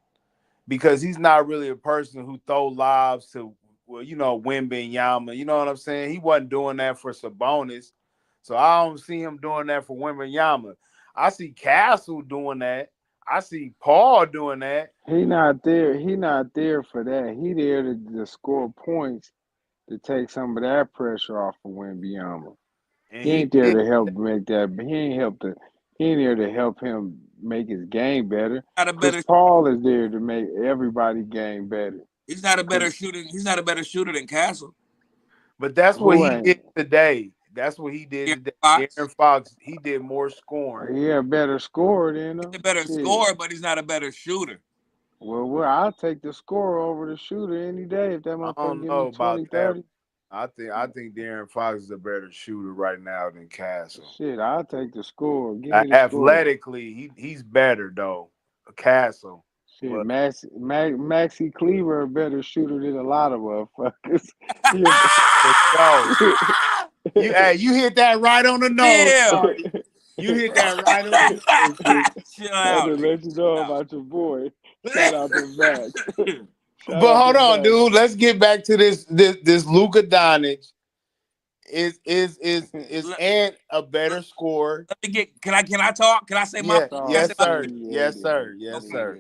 because he's not really a person who throw lobs to, well, Wembanyama. You know what I'm saying? He wasn't doing that for Sabonis, so I don't see him doing that for Wembanyama. I see Castle doing that. I see Paul doing that. He not there. He not there for that. He there to score points to take some of that pressure off of Wembanyama. And He he ain't there did. to help make that. He ain't there to help him make his game better. Not a Chris better. Paul is there to make everybody game better. He's not a Cause better shooter. He's not a better shooter than Castle. But that's what who he ain't? did today. That's what he did De'Aaron today. Fox. De'Aaron Fox, he did more scoring. He a better scorer than He's a him. better Shit. scorer, but he's not a better shooter. Well, I'll take the scorer over the shooter any day if that I motherfucker don't give know me about 20, that. 30. I think De'Aaron Fox is a better shooter right now than Castle. Shit, I'll take the score. Give me the score. Athletically, he's better though. Castle. Shit, But Maxi Cleaver a better shooter than a lot of motherfuckers. for sure. You hit that right on the nose, Chill. Cardi. You hit that right on the nose. Chill I had out. to let you know Chill about your boy. Shout out to Max. Shout But out hold to on, Max. dude. Let's get back to this Luka Doncic. Is Let Ant a better scorer? me get. Can I talk? Can I say my? Yeah, Can I say yes, my? sir. Appreciate Yes, it. sir. Yes, Okay. sir.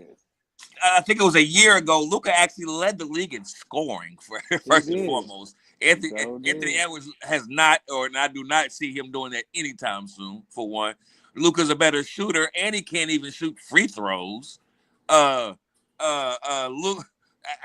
I think it was a year ago. Luka actually led the league in scoring first and did. foremost. He Anthony did. Edwards has not, or I do not see him doing that anytime soon. For one, Luka's a better shooter, and he can't even shoot free throws. Luke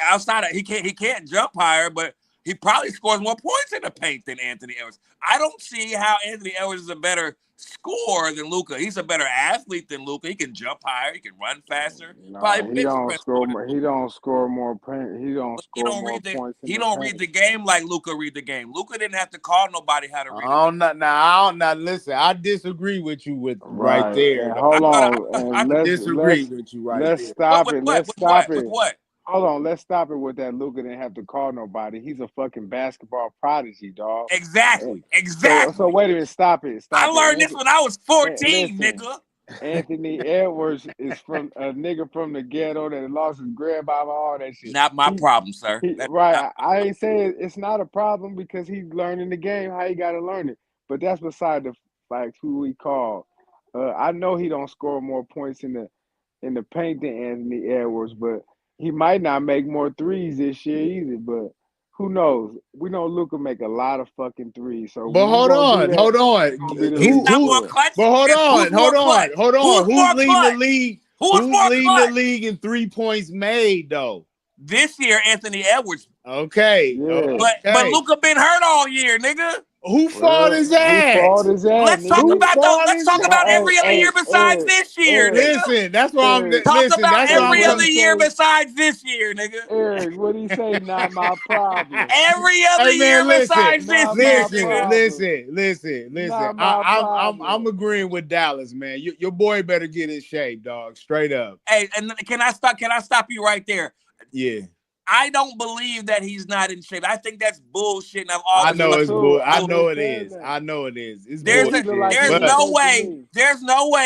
outside of he can't jump higher, but he probably scores more points in the paint than Anthony Edwards. I don't see how Anthony Edwards is a better scorer than Luka. He's a better athlete than Luka. He can jump higher. He can run faster. Nah, Probably he bench don't press score more than more. Luka. He don't score more paint. He don't But he score don't more read the points in he the don't read paint. the game like Luka read the game. Luka didn't have to call nobody how to read it. Now listen. I disagree with you with right Right. there, And though. I hold thought on. I And thought Disagree with you right let's there. stop it. Let's with stop with it. what? Hold on. Let's stop it with that. Luka didn't have to call nobody. He's a fucking basketball prodigy, dog. And so Exactly. wait a minute. Stop it. I Stop it. learned this when I was 14, Listen. nigga. Anthony Edwards is from a nigga from the ghetto that lost his grandmama, all that shit. Not my problem, sir. That's Right. not I ain't saying it's not a problem because he's learning the game how he got to learn it. But that's beside the fact who we call. I know he don't score more points in the paint than Anthony Edwards, but he might not make more threes this year either. But who knows? We know Luka make a lot of fucking threes. So But when he hold gonna do on, that, hold it's on. gonna be the he's reason not Who? more for it. clutch. But hold Who's on, more hold on, clutch? hold on. Who's more Who's leading the clutch? league? Who's Who's more leading the clutch? league in 3 points made though? This year, Anthony Edwards. Okay, Yeah. But okay. Luka been hurt all year, nigga. Who fought Well, his who fought ass? his ass, Let's talk nigga? Who about fought let's his talk ass? about every other year besides Eric, this year, Eric, nigga. Listen, that's why I'm. Eric, Talk Listen, about that's why I'm every what other he telling. year say? besides this year, nigga. Eric, what he say? Not my problem. Every other Hey year man, listen, besides this Not year, my nigga. problem. listen. Not my I'm problem. agreeing with Dallas, man. Your boy better get in shape, dog. Straight up. Hey, and can I stop you right there? Yeah. I don't believe that he's not in shape. I think that's bullshit, and I've I always know felt it's too. bull. I I know just it said is. that. I know it is. It's there's He look like bullshit. he there's in But no shape to way me.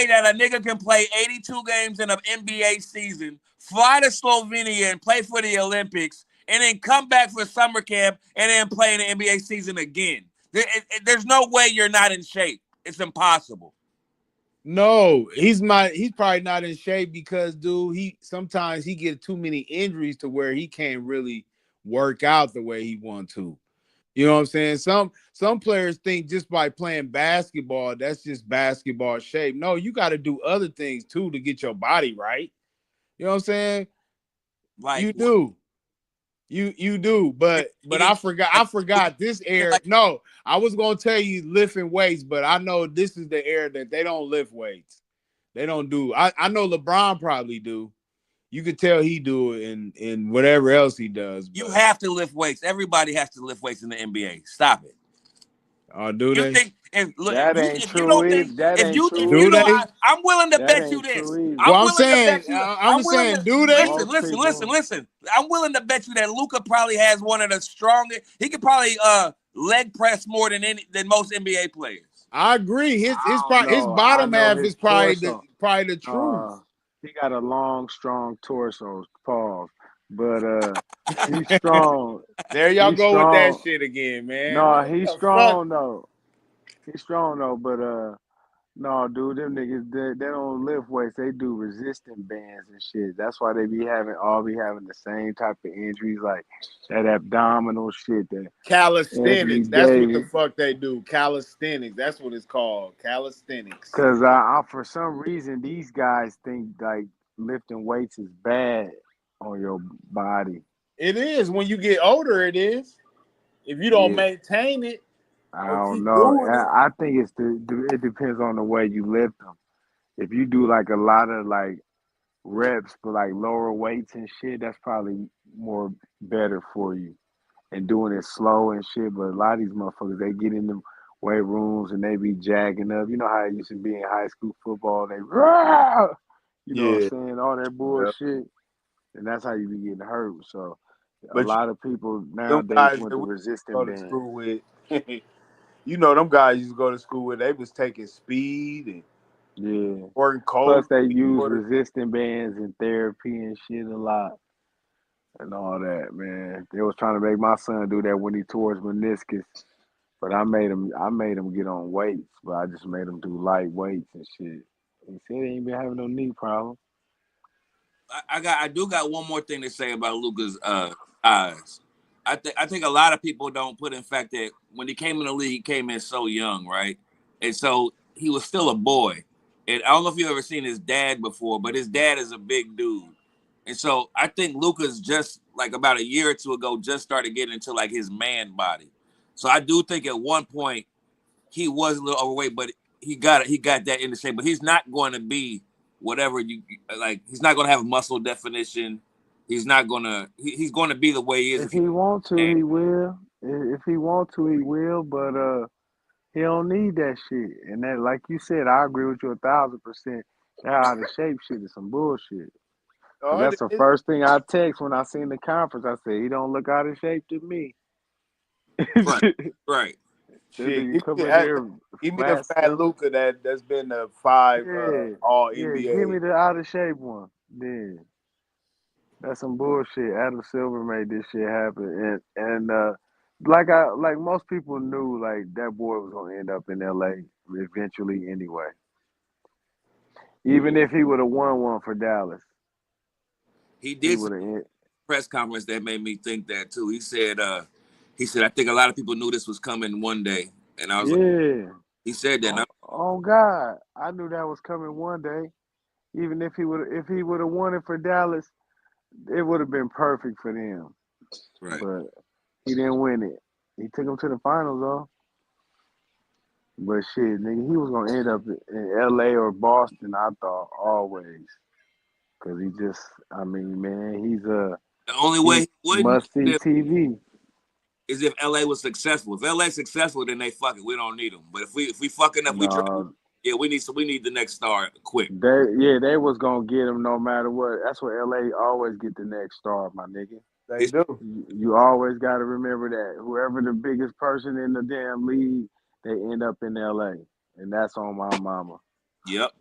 that a nigga can play 82 games in an NBA season, fly to Slovenia and play for the Olympics, and then come back for summer camp and then play in the NBA season again. There's no way you're not in shape. It's impossible. no, he's probably not in shape because, dude, sometimes he get too many injuries to where he can't really work out the way he want to. You know what I'm saying? Some players think just by playing basketball, that's just basketball shape. No, you got to do other things too to get your body right. You know what I'm saying? Like You do. You do, but eating I forgot this era. like No, I was gonna tell you lifting weights, but I know this is the era that they don't lift weights. They don't do. I know LeBron probably do. You could tell he do it in whatever else he does. you But have to lift weights. Everybody has to lift weights in the NBA. Stop it. do You they? think That ain't if you true don't either. think That ain't if true you Do know either. they? I'm willing to That bet you ain't this. true either. Well, I'm I'm willing to saying, bet you. I'm saying, do they? Most people. Listen. I'm willing to bet you that Luka probably has one of the strongest. He could probably leg press more than most NBA players. I agree. I don't His know. I bottom know half his is probably torso. the truth. He got a long, strong torso. Pause. But he's strong. There y'all He's go with that strong. shit again, man. No, Man, what he's the fuck? strong though. He's strong though. But no, dude, them niggas they don't lift weights. They do resistant bands and shit. That's why they be having the same type of injuries, like that abdominal shit that Anthony Calisthenics. That's what the Davis. fuck they do. Calisthenics. That's what it's called. Calisthenics. Cause I for some reason these guys think like lifting weights is bad on your body. It is. When you get older, it is. If you don't Yeah, maintain it I or don't keep know. doing it, I think it depends on the way you lift them. If you do like a lot of like reps for like lower weights and shit, that's probably more better for you. And doing it slow and shit. But a lot of these motherfuckers, they get in them weight rooms and they be jacking up. You know how it used to be in high school football. They, "Rah!" You know what yeah. I'm saying? All that Yeah. bullshit. And that's how you be getting hurt. So a But lot of people them nowadays guys went that to we resistant go to band. school with, you know, them guys used to go to school with. They was taking speed and Yeah. working Plus cold. they use resistant bands in therapy and shit a lot and all that, man. They was trying to make my son do that when he tore his meniscus. But I made him get on weights, but I just made him do light weights and shit. He said he ain't been having no knee problem. I do got one more thing to say about Luka's eyes. I think a lot of people don't put in fact that when he came in the league, he came in so young, right? And so he was still a boy. And I don't know if you've ever seen his dad before, but his dad is a big dude. And so I think Luka's just like about a year or two ago just started getting into like his man body. So I do think at one point he was a little overweight, but he got that into shape. But he's not going to be whatever you like. He's not going to have muscle definition. He's not going to. He's going to be the way he is If if he. he want to, he will. If he want to, he will. But he don't need that shit. And that, like you said, I agree with you 1,000%. That out of shape shit is some bullshit. Cause Oh, that's the first thing I text when I seen the conference. I said he don't look out of shape to me. Right, right. That shit. nigga come in here Give me the flat fat stuff. Luca that's been the 5 Yeah, all yeah. Give me NBA. the out of shape one. Then that's some bullshit. Adam Silver made this shit happen, and like most people knew, like that boy was gonna end up in L.A. eventually anyway. Even if he would have won one for Dallas, He he did say would have. press conference that made me think that too. He said I think a lot of people knew this was coming one day, and I was like, Yeah. he said that. And Oh God, I knew that was coming one day. Even if he would have won it for Dallas, it would have been perfect for them. right. But he didn't win it. He took them to the finals though. But shit, nigga, he was gonna end up in L.A. or Boston. I thought always, cause he just, I mean, man, The only way he's he wouldn't must see TV. is if LA was successful. If LA successful, then they fuck it. We don't need them. But if we fucking up, we trade. No, Yeah, we need the next star quick. they was gonna get him no matter what. That's what L.A. always get the next star, my nigga. They do. You always got to remember that. Whoever the biggest person in the damn league, they end up in LA. And that's on my mama. Yep.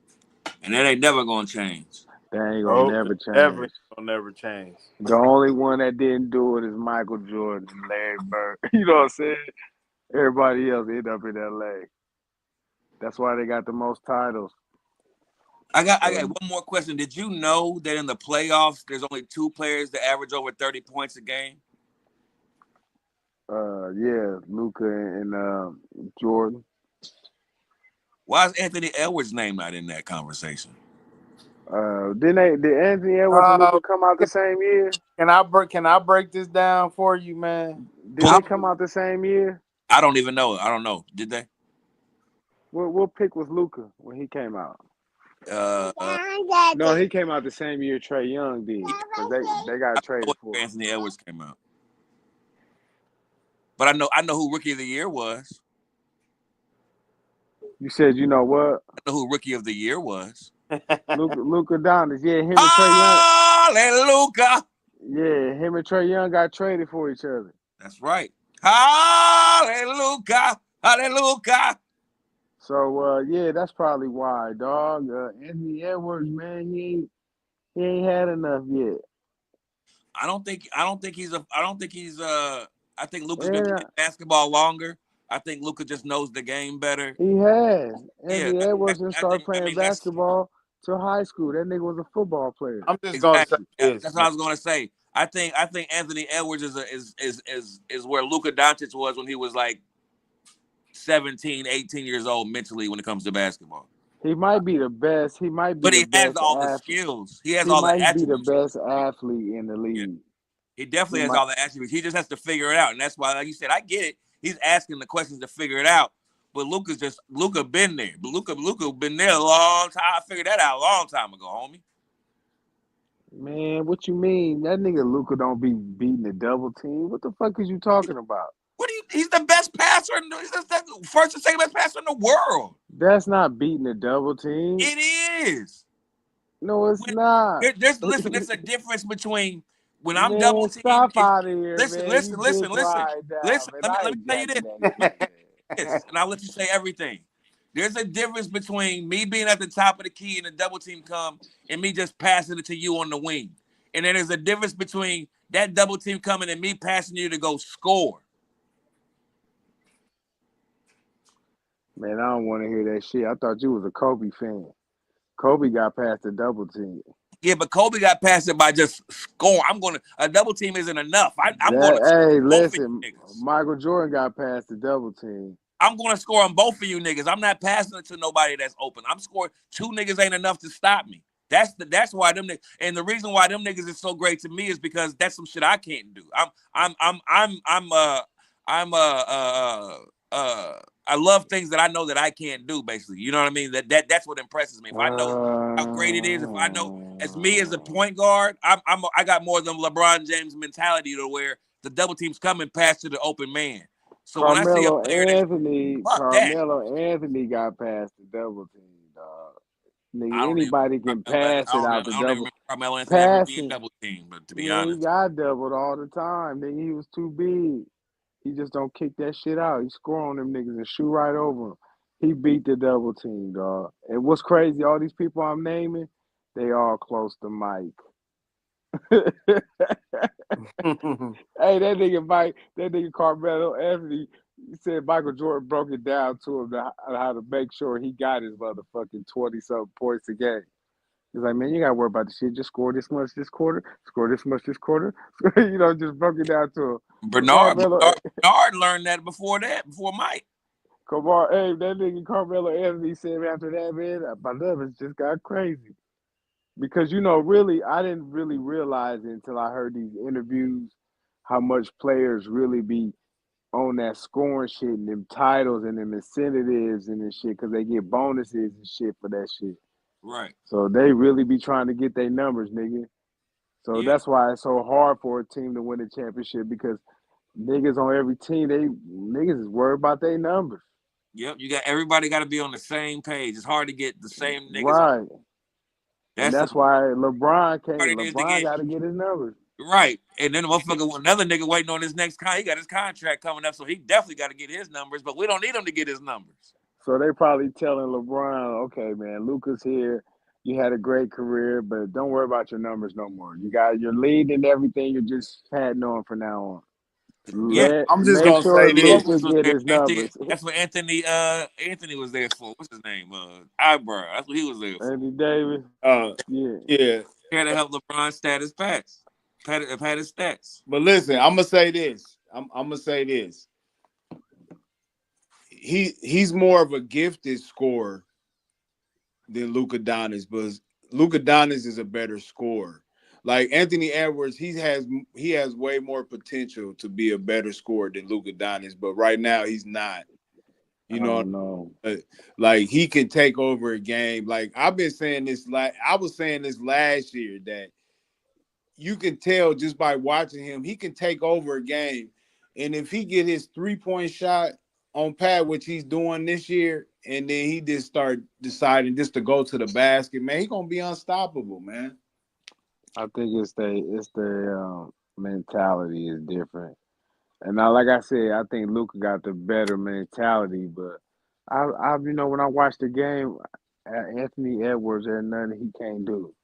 And that ain't never gonna change. That ain't gonna Oh, never never change. gonna never change. The only one that didn't do it is Michael Jordan and Larry Bird. You know what I'm saying? Everybody else end up in LA. That's why they got the most titles. I got one more question. Did you know that in the playoffs there's only 2 players that average over 30 points a game? Yeah, Luka and Jordan. Why is Anthony Edwards' name not in that conversation? Did Anthony Edwards and Luka come out the same year? Can I break this down for you, man? Did they come out the same year? I don't even know. I don't know. Did they? What pick was Luka when he came out? No, he came out the same year Trae Young did. Because they got traded for him. Anthony Edwards came out. But I know who Rookie of the Year was. You said you know what? I know who Rookie of the Year was. Luka Doncic. Yeah, him and Trae Young. Hallelujah. Yeah, him and Trae Young got traded for each other. That's right. Hallelujah. Hallelujah. So yeah, that's probably why, dog. Anthony Edwards, man, he ain't had enough yet. I think Luka's been playing basketball longer. I think Luka just knows the game better. He has. Anthony Yeah, Edwards didn't start playing basketball till high school. That nigga was a football player. I'm just gonna say this. That's what I was gonna say. I think Anthony Edwards is where Luka Doncic was when he was like 17, 18 years old mentally when it comes to basketball. He might be the best. He might be. But he has all the skills. He has all the attributes. He might be the best athlete in the league. Yeah. He definitely has all the attributes. He just has to figure it out, and that's why, like you said, I get it. He's asking the questions to figure it out. But Luka been there. But Luka been there a long time. I figured that out a long time ago, homie. Man, what you mean? That nigga Luka don't be beating the double team. What the fuck is you talking about? He's the best passer. He's the first and second best passer in the world. That's not beating the double team. It is. No, it's not. Listen, there's a difference between when I'm double teamed. Stop out of here, listen. Let me tell you this. And I'll let you say everything. There's a difference between me being at the top of the key and the double team come and me just passing it to you on the wing. And then there's a difference between that double team coming and me passing you to go score. Man, I don't want to hear that shit. I thought you was a Kobe fan. Kobe got past the double team. Yeah, but Kobe got past it by just scoring. A double team isn't enough. Listen, Michael Jordan got past the double team. I'm going to score on both of you niggas. I'm not passing it to nobody that's open. I'm scoring. 2 niggas ain't enough to stop me. That's why them niggas. And the reason why them niggas is so great to me is because that's some shit I can't do. I love things that I know that I can't do, basically. You know what I mean? That's what impresses me. If I know how great it is, if I know as me as a point guard, I got more than LeBron James mentality to where the double team's coming past to the open man. So Carmelo Anthony got past the double team, dog. Nigga, anybody can pass it out the double. Carmelo Anthony ever being double team, but to be honest, he got doubled all the time. Nigga, he was too big. He just don't kick that shit out. He score on them niggas and shoot right over them. He beat the double team, dog. And what's crazy, all these people I'm naming, they all close to Mike. Hey, that nigga Carmelo Anthony, he said Michael Jordan broke it down to him how to make sure he got his motherfucking 20-something points a game. He's like, man, you gotta worry about the shit. Just score this much this quarter, score this much this quarter. Just broke it down to him. Bernard learned that before Mike. Come on, hey, that nigga Carmelo Anthony said after that, man, my numbers just got crazy. Because, really, I didn't really realize it until I heard these interviews how much players really be on that scoring shit and them titles and them incentives and this shit because they get bonuses and shit for that shit. Right. So they really be trying to get their numbers, nigga. So that's why it's so hard for a team to win a championship because niggas on every team, niggas is worried about their numbers. Yep, everybody got to be on the same page. It's hard to get the same niggas. Right. That's why LeBron got to get his numbers. Right. And then the motherfucker, another nigga waiting on his next he got his contract coming up, so he definitely got to get his numbers, but we don't need him to get his numbers. So they probably telling LeBron, okay, man, Luka's here. You had a great career, but don't worry about your numbers no more. You got your lead and everything. You're just patting on from now on. Yeah. I'm just Make gonna sure say this. Luka get his numbers. That's what Anthony was there for. What's his name? Eyebrow. That's what he was there for. Andy Davis. Uh, Yeah. yeah. Here to help LeBron status pats. Pat his stats. But listen, I'm gonna say this. I'm gonna say this. He's more of a gifted scorer than Luka Doncic, but Luka Doncic is a better scorer. Like Anthony Edwards, he has way more potential to be a better scorer than Luka Doncic, but right now he's not. You know, No. like he can take over a game. Like I've been saying this. I was saying this last year that you can tell just by watching him, he can take over a game, and if he get his 3-point shot on pat, which he's doing this year, and then he just start deciding just to go to the basket, man, he gonna be unstoppable, man. I think it's the mentality is different. And now, like I said, I think Luka got the better mentality. But I when I watch the game, Anthony Edwards, there's nothing he can't do.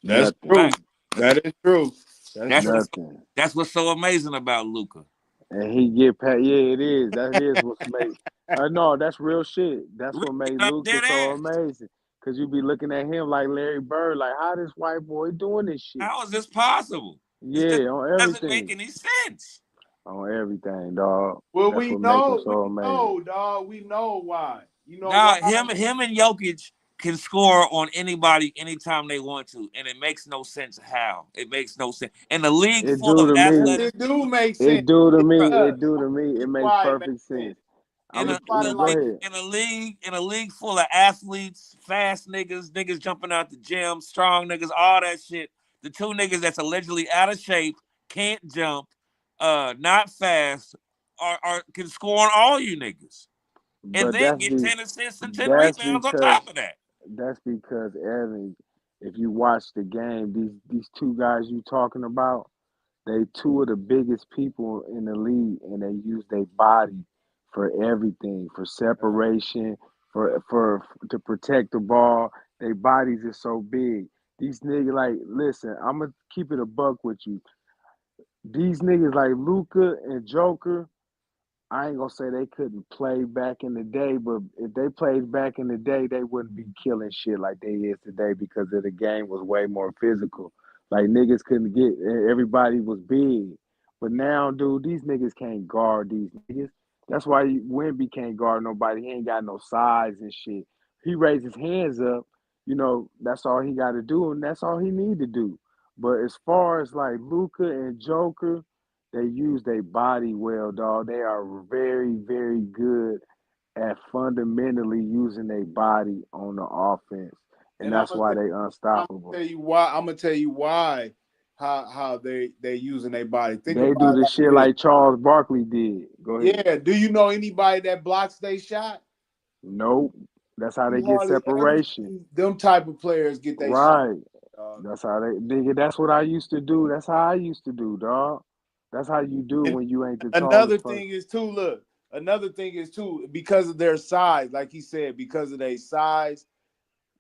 That's Nothing. true. That is true. Nothing. That's what's so amazing about Luka. And he get past. Yeah, it is. That is what's made. No, that's real shit. That's what made Luka Dead so ass. amazing. Cause you be looking at him like Larry Bird, like how this white boy doing this shit? How is this possible? Yeah, on Doesn't make everything. any sense. On everything, dog. Well, That's we what makes him know, so amazing. dog. We know why. You know Now, why? him and Jokic can score on anybody anytime they want to, and it makes no sense how. It makes no sense. In a league It full do of to me. It athletic, do make sense. It do to It me. does. It do to me. It Here's makes why it makes perfect sense. sense. Go ahead. in a league full of athletes, fast niggas jumping out the gym, strong niggas, all that shit. The two niggas that's allegedly out of shape, can't jump, not fast, are can score on all you niggas, and But then get 10 assists and 10 that's rebounds on top of that. Evan, if you watch the game, these two guys you talking about, they two of the biggest people in the league, and they use their body for everything, for separation, for to protect the ball. Their bodies are so big. These niggas, like, listen, I'm gonna keep it a buck with you. These niggas like Luca and Joker, I ain't gonna say they couldn't play back in the day, but if they played back in the day, they wouldn't be killing shit like they is today because of the game was way more physical. Like niggas couldn't get everybody was big. But now, dude, these niggas can't guard these niggas. That's why Wemby can't guard nobody. He ain't got no size and shit. He raised his hands up, that's all he got to do, and that's all he need to do. But as far as like Luca and Joker, they use their body well, dog. They are very, very good at fundamentally using their body on the offense, and And I'm that's gonna why tell, they I'm unstoppable. gonna tell you why. I'm gonna tell you why. How they using their body. Think They do about it the like shit this. like Charles Barkley did. Go ahead. Yeah. Do you know anybody that blocks they shot? Nope. That's how they You get hardly ever separation. see them type of players get their shot. Right. That's how they nigga. That's what I used to do. That's how I used to do, dog. That's how you do And when you ain't the another tallest person. thing is too. Look, another thing is too because of their size. Like he said, because of their size,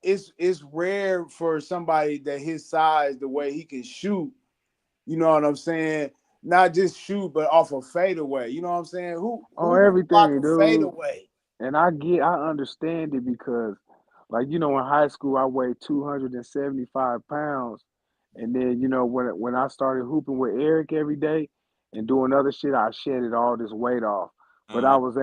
it's rare for somebody that his size, the way he can shoot. You know what I'm saying? Not just shoot, but off a fadeaway. You know what I'm saying? Who On can block everything, a dude. fadeaway? And I understand it because, like, in high school, I weighed 275 pounds. And then, when I started hooping with Eric every day and doing other shit, I shedded all this weight off. But I was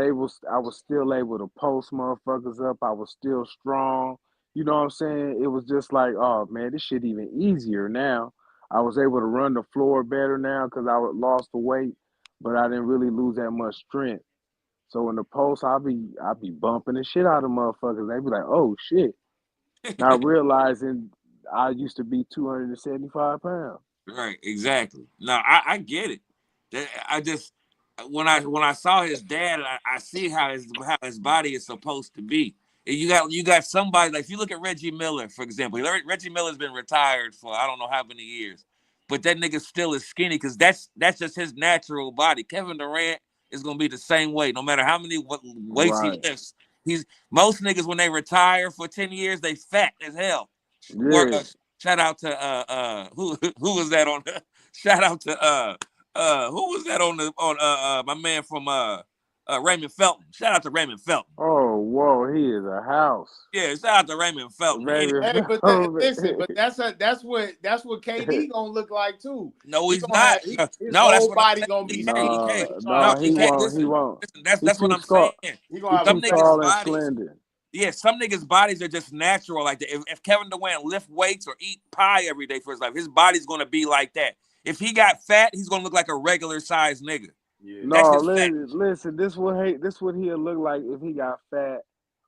still able to post motherfuckers up. I was still strong. You know what I'm saying? It was just like, oh man, this shit even easier now. I was able to run the floor better now because lost the weight, but I didn't really lose that much strength. So in the post, I'll be bumping the shit out of motherfuckers. They be like, "Oh shit!" Not realizing I used to be 275 pounds. Right, exactly. No, I get it. I just when I saw his dad, I see how his body is supposed to be. And you got somebody like if you look at Reggie Miller, for example. Reggie Miller's been retired for I don't know how many years. but that nigga still is skinny because that's just his natural body. Kevin Durant is gonna be the same weight, no matter how many weights he Right. lifts. Most niggas when they retire for 10 years, they fat as hell. Yeah. Shout out to who was that on? Shout out to who was that on my man from Raymond Felton. Shout out to Raymond Felton. Oh, whoa, he is a house. Yeah, shout out to Raymond Felton. Raymond Hey, but listen, but that's what KD gonna look like too. No, He he's gonna not. have his No, that's whole what I'm body saying. gonna be skinny. EK, No, no, no, he EK. won't. He Listen, won't. He that's what too I'm saying. He gonna He have Some too a niggas' tall and bodies. slender. Yeah, some niggas' bodies are just natural like that. If Kevin Durant lift weights or eat pie every day for his life, his body's gonna be like that. If he got fat, he's gonna look like a regular sized nigga. yeah. That's No, just fat. listen. This what he'll look like if he got fat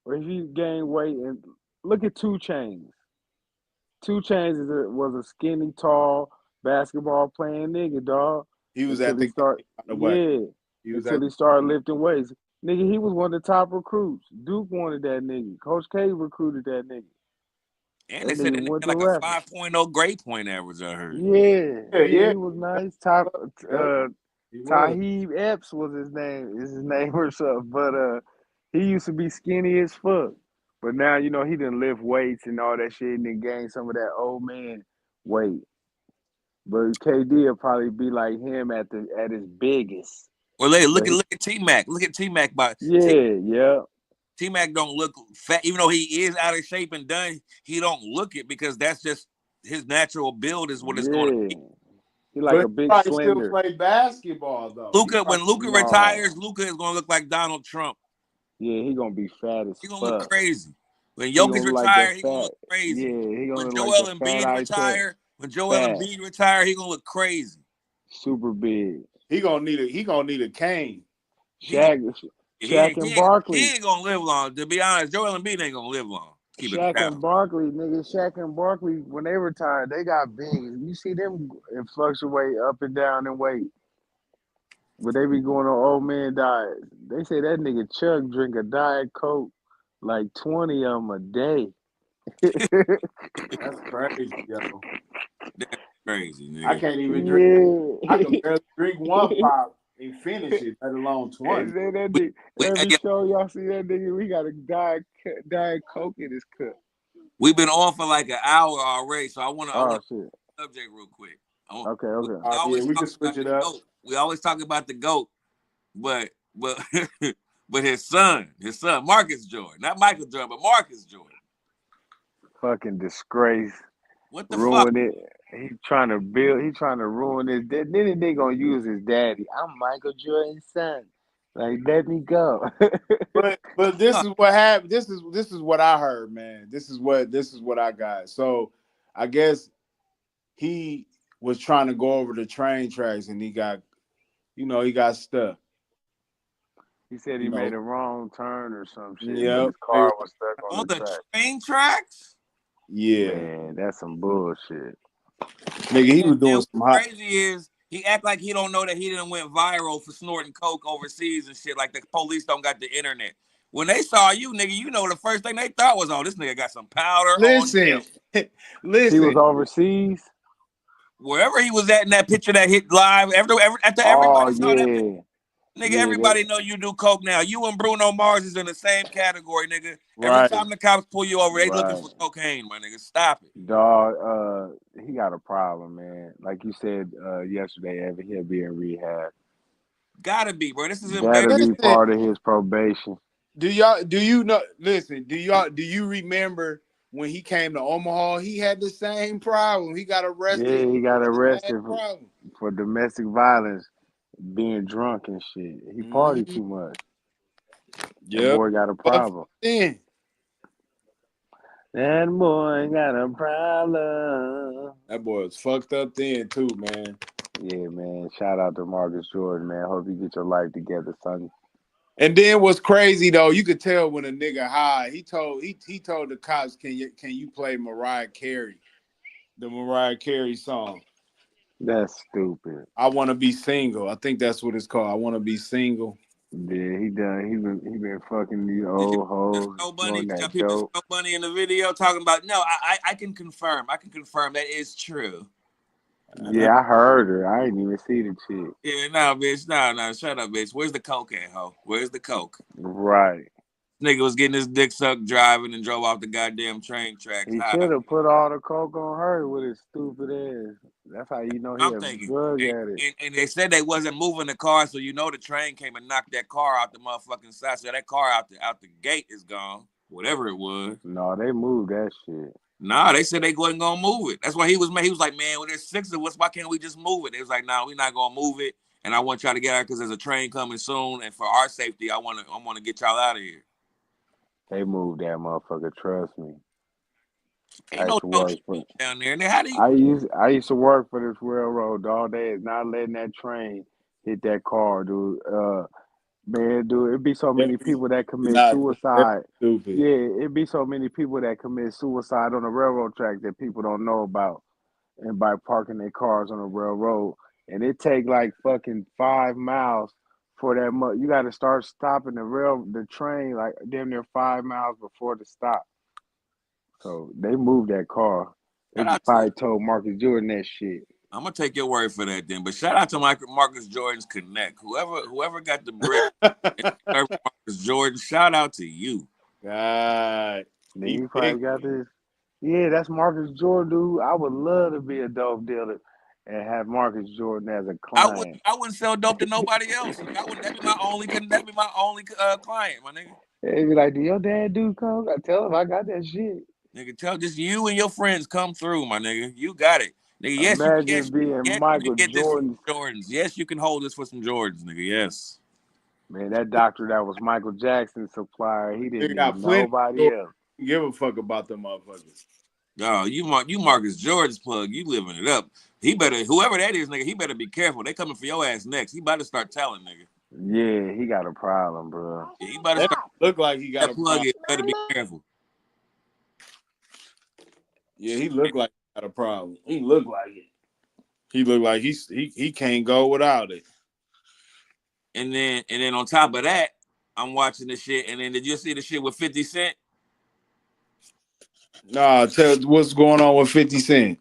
or if he gained weight. And look at 2 Chainz. 2 Chainz was a skinny, tall basketball playing nigga, dog. He was Until at he the start, by the way. yeah. He was Until at he started lifting weights. Nigga, he was one of the top recruits. Duke wanted that nigga. Coach K recruited that nigga. And That they said nigga that nigga went had to like a rapping. 5.0 grade point average, I heard. Yeah, yeah. he was nice. Top Yep, he was. Taheeb Epps was his name. Is his name or something? But he used to be skinny as fuck. But now he didn't lift weights and all that shit, and then gained some of that old man weight. But KD will probably be like him at his biggest. Well, look But at T Mac. Look at T Mac. yeah. T Mac don't look fat, even though he is out of shape and done. He don't look it because that's just his natural build is what it's going to Yeah. be. He like But a he big probably still slender. play basketball though. When Luka retires, No. Luka is going to look like Donald Trump. Yeah, he gonna be fat as He gonna look fuck. crazy. When He gonna Jokic look like the retire, he gonna fat. look crazy. Yeah, he gonna When look like the Joel fat Embiid eye test. retire, Fat. he gonna look crazy. Super big. He gonna need a cane. He gonna Shaq and Barkley. ain't gonna live long. To be honest, Joel Embiid ain't gonna live long. Keep it Shaq and down. Barkley, nigga. Shaq and Barkley, when they retired, they got big. You see them fluctuate up and down in weight. But they be going on old man diet. They say that nigga Chuck drink a Diet Coke like 20 of them a day. That's crazy, yo. That's crazy, I nigga. can't even drink. I Yeah. can barely drink one pop and finish it, let alone Hey, 20. say that nigga, every Hey, show y'all see that nigga, we got a Diet Coke in his cup. we've been on for like an hour already, so I want Oh, to shit. subject real quick. We Okay. Yeah, always we can talk switch about it the up. goat. We always talk about the goat, but but his son, Marcus Jordan, not Michael Jordan, but Marcus Jordan. Fucking disgrace. What the fuck? Ruin it. He trying to ruin it. Then they gonna use his daddy. I'm Michael Jordan's son. Like, let me go. But this is what happened. This is what I heard, man. This is what I got. So I guess he was trying to go over the train tracks and he got stuck. He said he You made know. a wrong turn or some shit, but Yep. his car was stuck on On the the track. train tracks? Yeah. Man, that's some bullshit. Nigga, he was And doing what's some hot. crazy is he act like he don't know that he didn't went viral for snorting coke overseas and shit. Like the police don't got the internet. When they saw you, nigga, the first thing they thought was, "Oh, this nigga got some powder on him." He Listen. was overseas. Wherever he was at in that picture that hit live, after Oh everybody saw that picture, yeah, nigga, yeah. everybody know you do coke now. You and Bruno Mars is in the same category, nigga. Every Right. time the cops pull you over, they looking Right, for cocaine, my nigga. Stop it. dog. He got a problem, man. Like you said yesterday, Evan, he'll be in rehab. Gotta be, bro. This is That'll embarrassing. be Listen. part of his probation. Do you remember when he came to Omaha? He had the same problem. He got Yeah, arrested. he got He had the same arrested problem. for domestic violence, being drunk and shit. He partied Mm-hmm. too much. That Yep. boy got a Fucked problem. then. That boy got a problem. That boy was fucked up then too, man. Yeah, man. Shout out to Marcus Jordan, man. Hope you get your life together, son. And then what's crazy though, you could tell when a nigga high. He told the cops, can you play Mariah Carey, the Mariah Carey song? That's stupid. I want to be single. I think that's what it's called. I want to be single. Yeah, he done. He been fucking these Did you old peep hoes, the Snow Bunny? doing Did y'all that peep the dope. Snow Bunny in the video talking about? No, I can confirm. I can confirm that is true. Yeah, I heard her. I ain't even see the chick. Yeah, no, bitch, no, shut up, bitch. Where's the coke at, ho? Where's the coke? Right. Nigga was getting his dick sucked driving and drove off the goddamn train tracks. He High. should have put all the coke on her with his stupid ass. That's how you know he I'm a thinking. drug And, addict. and they said they wasn't moving the car, so you know the train came and knocked that car out the motherfucking side. So that car out the gate is gone. Whatever it was. No, they moved that shit. Nah, they said they wasn't gonna move it. That's why he was like, man, well, there's 6 of us. Why can't we just move it? They was like, nah, we're not gonna move it. And I want y'all to get out because there's a train coming soon. And for our safety, I wanna get y'all out of here. They moved that motherfucker. Trust me. I Ain't used no to dope work for. down there. And then how do you? I used to work for this railroad. All day is not letting that train hit that car, dude. Man, dude, it'd be so many people that commit Not that's suicide. stupid. Yeah, it'd be so many people that commit suicide on the railroad track that people don't know about, and by parking their cars on the railroad, and it take like fucking 5 miles for that. You got to start stopping the train like damn near 5 miles before the stop. So they moved that car. They Shout out to. probably told Marcus Jordan that shit. I'm gonna take your word for that then. But shout out to Marcus Jordan's Connect. Whoever got the brick and served Marcus Jordan, shout out to you. God, Then he you probably big. got this. Yeah, that's Marcus Jordan, dude. I would love to be a dope dealer and have Marcus Jordan as a client. I wouldn't sell dope to nobody else. Nigga. I wouldn't. That'd be my only client, my nigga. They be like, "Do your dad do coke?" I tell him I got that shit. Nigga, tell just you and your friends come through, my nigga. You got it, nigga. Imagine being Yes, you can Michael get this for Jordan. some Jordans. Yes, you can hold this for some Jordans, nigga. Yes. Man, that doctor that was Michael Jackson's supplier, he They didn't need got plenty. nobody else. Give a fuck about them motherfuckers. Oh, you Marcus Jordan's plug. You living it up. He better whoever that is, nigga. He better be careful. They coming for your ass next. He about to start telling, nigga. Yeah, he got a problem, bro. Yeah, he about to That start. look like he got That a plug problem. is better be careful. Yeah, he look like he got a problem. He look like it. He look like he can't go without it. And then on top of that, I'm watching the shit. And then did you see the shit with 50 Cent? Nah, tell what's going on with 50 Cent.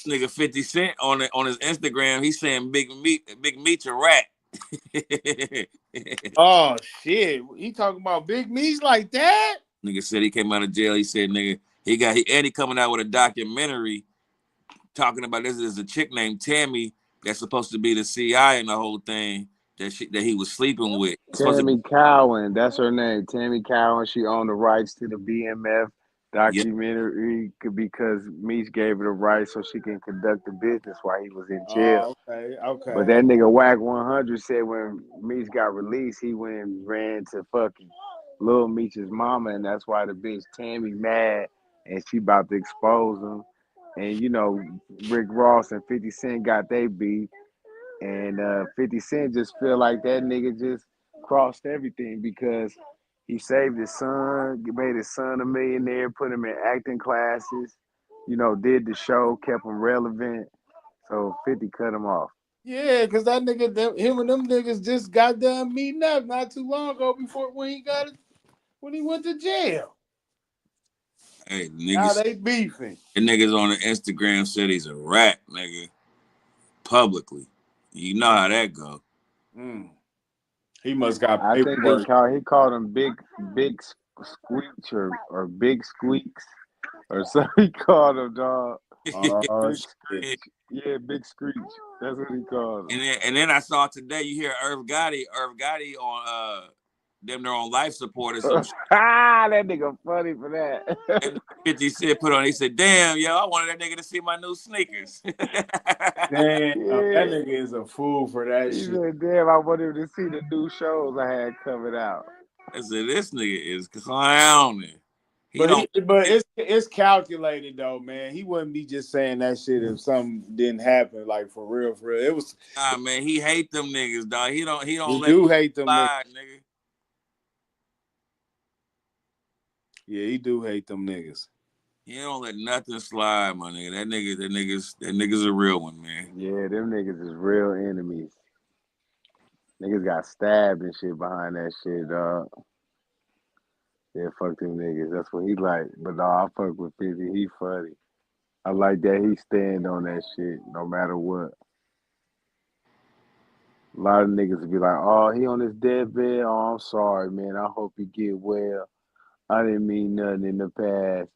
Nigga 50 Cent on his Instagram, he's saying Big Meech a rat. Oh shit. He talking about Big Meech like that? Nigga said he came out of jail. He said, nigga, he coming out with a documentary talking about this is a chick named Tammy that's supposed to be the CI in the whole thing that he was sleeping with. It's supposed to be, Tammy Cowan, that's her name. Tammy Cowan. She owned the rights to the BMF yeah, documentary because Meech gave her the rights so she can conduct the business while he was in jail. Oh, okay, But okay. that nigga Whack 100 said when Meech got released, he went and ran to fucking Lil Meech's mama, and that's why the bitch Tammy mad and she about to expose him. And you know, Rick Ross and 50 Cent got they beat. And 50 Cent just feel like that nigga just crossed everything because he saved his son, made his son a millionaire, put him in acting classes, you know, did the show, kept him relevant. So 50 cut him off. Yeah, cause that nigga, him and them niggas just got done meeting up not too long ago before when he went to jail. hey, Now they beefing. the niggas on the Instagram said he's a rat, nigga, publicly. You know how that go. Mm. He must got I think paperwork. he called him big squeaks or big squeaks or something. He called him dog. Oh Big shit. screech. Yeah, big screech. That's what he called him. And then I saw today you hear Irv Gotti on them they're on life support or some shit. That nigga funny for that. And 50 Cent put on, he said, damn, yo, I wanted that nigga to see my new sneakers. Damn, that Yeah. nigga is a fool for that He shit. said, damn, I wanted to see the new shows I had coming out. I said, this nigga is clowning. He But don't it's calculated though, man. He wouldn't be just saying that shit if something didn't happen, like for real, for real. It was nah, man, he hate them niggas, dog. He don't he let do hate them niggas. slide, nigga. Yeah, he do hate them niggas. He don't let nothing slide, my nigga. That nigga's a real one, man. Yeah, them niggas is real enemies. Niggas got stabbed and shit behind that shit, dog. Yeah, fuck them niggas. That's what he like. But no, I fuck with 50. He funny. I like that he stand on that shit no matter what. A lot of niggas be like, "Oh, he on his deathbed. Oh, I'm sorry, man. I hope he get well. I didn't mean nothing in the past."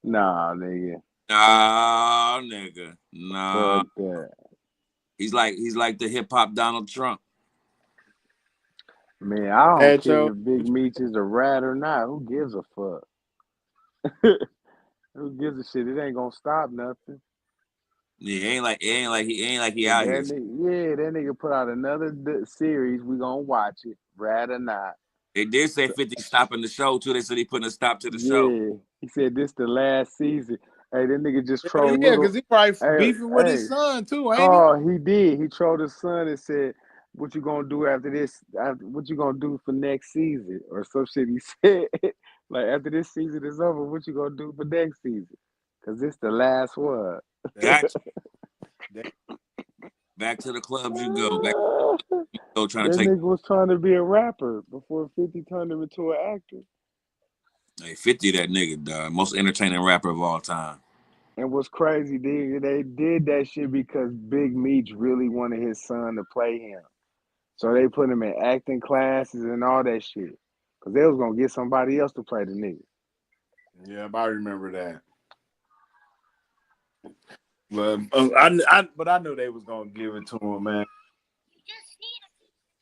Nah, nigga. Nah, nigga. Nah. Fuck that. He's like the hip hop Donald Trump. Man, I don't Bad care show. if Big Meech is a rat or not. Who gives a fuck? Who gives a shit? It ain't gonna stop nothing. Yeah, he If out that here. nigga, yeah, that nigga put out another series, we gonna watch it, rat or not. They did say So, 50 stopping the show too. They said he putting a stop to the show. yeah, he said this the last season. Hey, that nigga just Yeah, trolled because little. he probably Hey, beefing with hey, his son too, ain't he? oh, he did. He trolled his son and said, "What you gonna do after this? What you gonna do for next season?" Or some shit. He said, like after this season is over, what you gonna do for next season? Cause this the last one. Got you. That- Back to the clubs you go. Back that to go trying to take. nigga was trying to be a rapper before 50 turned him into an actor. Hey, 50, that nigga, dog. Most entertaining rapper of all time. And what's crazy, they did that shit because Big Meech really wanted his son to play him. So they put him in acting classes and all that shit. Cause they was gonna get somebody else to play the nigga. yeah, I remember that. But but I knew they was gonna give it to him, man.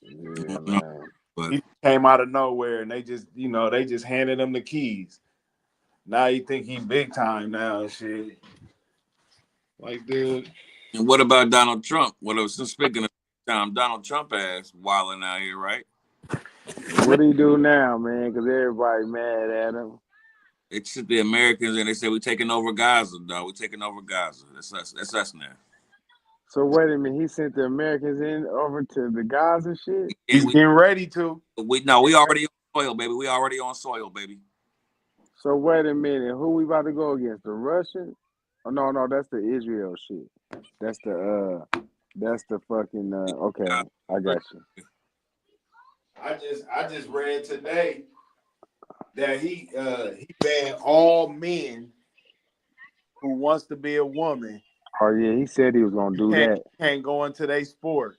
Yeah, Mhm. man. But He came out of nowhere, and they just handed him the keys. Now you think he big time now, and shit. Like, dude, and what about Donald Trump? Well, since speaking of time, Donald Trump ass wilding out here, right? What do he do now, man? Cause everybody mad at him. They took the Americans and they said we taking over Gaza, dog. We taking over Gaza. That's us. That's us now. So wait a minute, he sent the Americans in over to the Gaza shit? Yeah, he's getting ready to. we no, we already on soil, baby. We already on soil, baby. So wait a minute, who we about to go against? The Russians? Oh no, that's the Israel shit. That's the fucking okay, I got you. I just read today that he banned all men who wants to be a woman. Oh yeah, he said he was gonna do that. You can't go into their sport.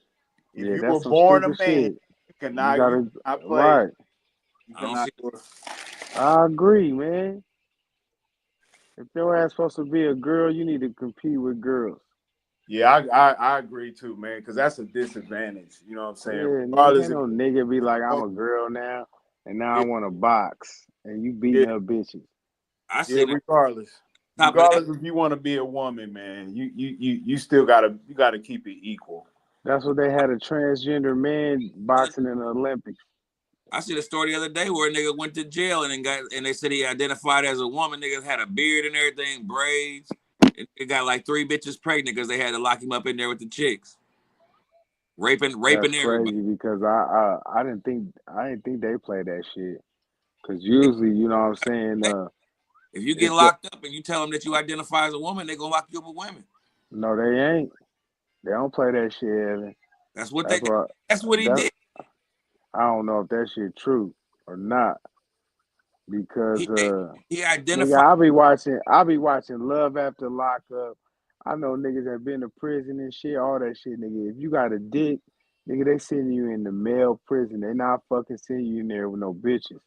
If Yeah, you were that's some born a stupid man, shit. You you gotta cannot play. right. You I don't see. cannot do it. I agree, man. If your ass supposed to be a girl, you need to compete with girls. Yeah, I agree too, man, because that's a disadvantage. You know what I'm saying? Yeah, nigga, Regardless can't if no nigga be like, I'm you a girl now, and now I yeah, want to box, and you beating yeah, her bitches. I yeah, see that. Top of that, regardless if you want to be a woman, man, you still gotta keep it equal. That's what they had a transgender man boxing in the Olympics. I see the story the other day where a nigga went to jail and then they said he identified as a woman. Nigga had a beard and everything, braids. And it got like 3 bitches pregnant because they had to lock him up in there with the chicks, That's raping everybody. crazy because I didn't think they play that shit. Cause usually, you know what I'm saying, If you get it's the locked up and you tell them that you identify as a woman, they gonna lock you up with women. no, they ain't. They don't play that shit, Evan. That's what they. That's what That's what he that did. I don't know if that shit true or not because He he nigga, identified. I be watching Love After Lockup. I know niggas that been to prison and shit, all that shit, nigga. If you got a dick, nigga, they send you in the male prison. They not fucking sending you in there with no bitches.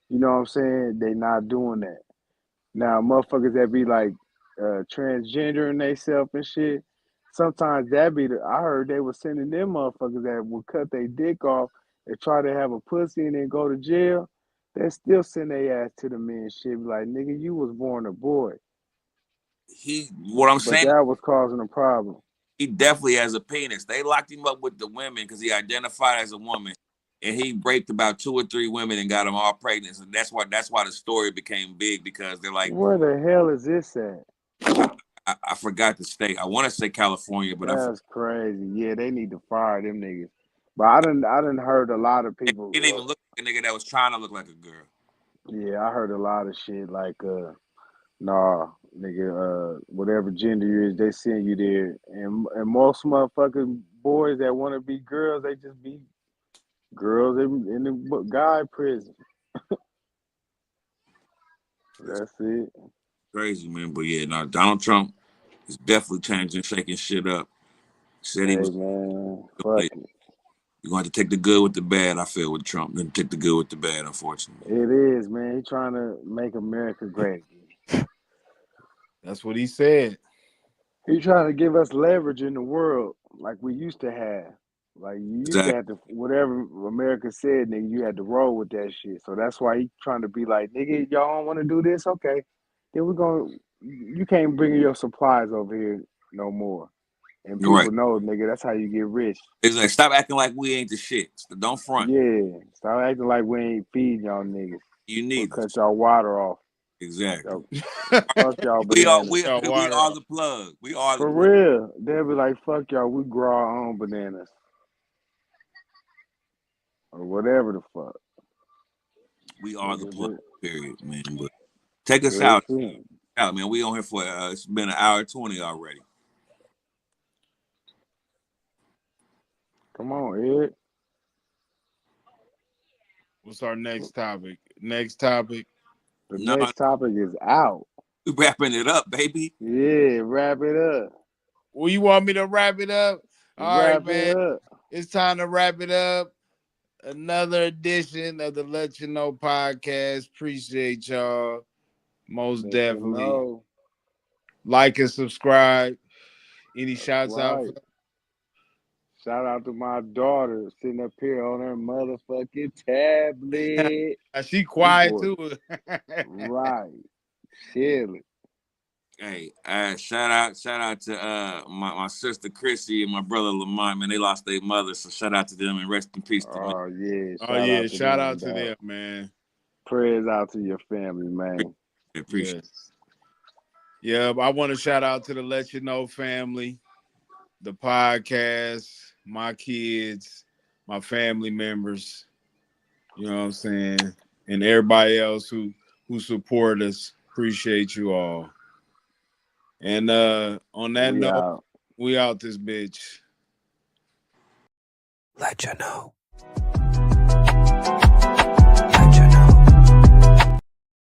You know what I'm saying? They not doing that. Now, motherfuckers that be like transgender in they self and shit, sometimes that be I heard they was sending them motherfuckers that would cut their dick off and try to have a pussy and then go to jail. They still send their ass to the men shit. Be like, nigga, you was born a boy. What I'm But saying, that was causing a problem. he definitely has a penis. They locked him up with the women because he identified as a woman, and he raped about 2 or 3 women and got them all pregnant. So that's why the story became big because they're like, Where the hell is this at? I, I forgot the state. I want to say California, but That's crazy. Yeah, they need to fire them niggas. But I done heard a lot of it people. didn't even look like a nigga that was trying to look like a girl. Yeah, I heard a lot of shit like nah, nigga, whatever gender you is, they send you there. And most motherfucking boys that want to be girls, they just be girls in the guy prison. That's it. Crazy, man. But yeah, now Donald Trump is definitely changing, shaking shit up. Said he Hey, was. man, fuck it. You're going to have to take the good with the bad, I feel, with Trump. Then take the good with the bad, unfortunately. It is, man. He trying to make America great again. That's what he said. He trying to give us leverage in the world like we used to have. Like you used to Exactly. have to, whatever America said, nigga, you had to roll with that shit. So that's why he trying to be like, nigga, y'all don't want to do this, okay? Then we're gonna, you can't bring your supplies over here no more. And You're right. people know, nigga, that's how you get rich. It's like, stop acting like we ain't the shit. Don't front. Yeah, stop acting like we ain't feeding y'all niggas. You We'll need cut us. y'all water off. Exactly. Fuck y'all We are bananas. we Got we water are off. the plug. We are the For plug. real. They'll be like, fuck y'all, we grow our own bananas. Or whatever the fuck. We are the plug. Nigga, Period, man. But take us real out, shit. man. We on here for it's been an hour 20 already. Come on, Ed. What's our next topic? Next topic. The No, next topic is out. we wrapping it up, baby. Yeah, wrap it up. Well, you want me to wrap it up? All right, Wrap it man. up. It's time to wrap it up. Another edition of the Let You Know podcast. Appreciate y'all. Most Let you definitely. know. Like and subscribe. Any That's shouts out? right. Shout out to my daughter sitting up here on her motherfucking tablet. She quiet too. Right. Chilling. Hey, shout out to my sister Chrissy and my brother Lamont, man. They lost their mother, so shout out to them and rest in peace to them. Oh, yeah. Oh yeah, to shout them, out to dog. them, man. Prayers out to your family, man. Appreciate it. Yes. Yeah, I want to shout out to the Let You Know family, the podcast, my kids, my family members. You know what I'm saying? And everybody else who support us. Appreciate you all. And on that We note, out. we out this bitch. Let you know.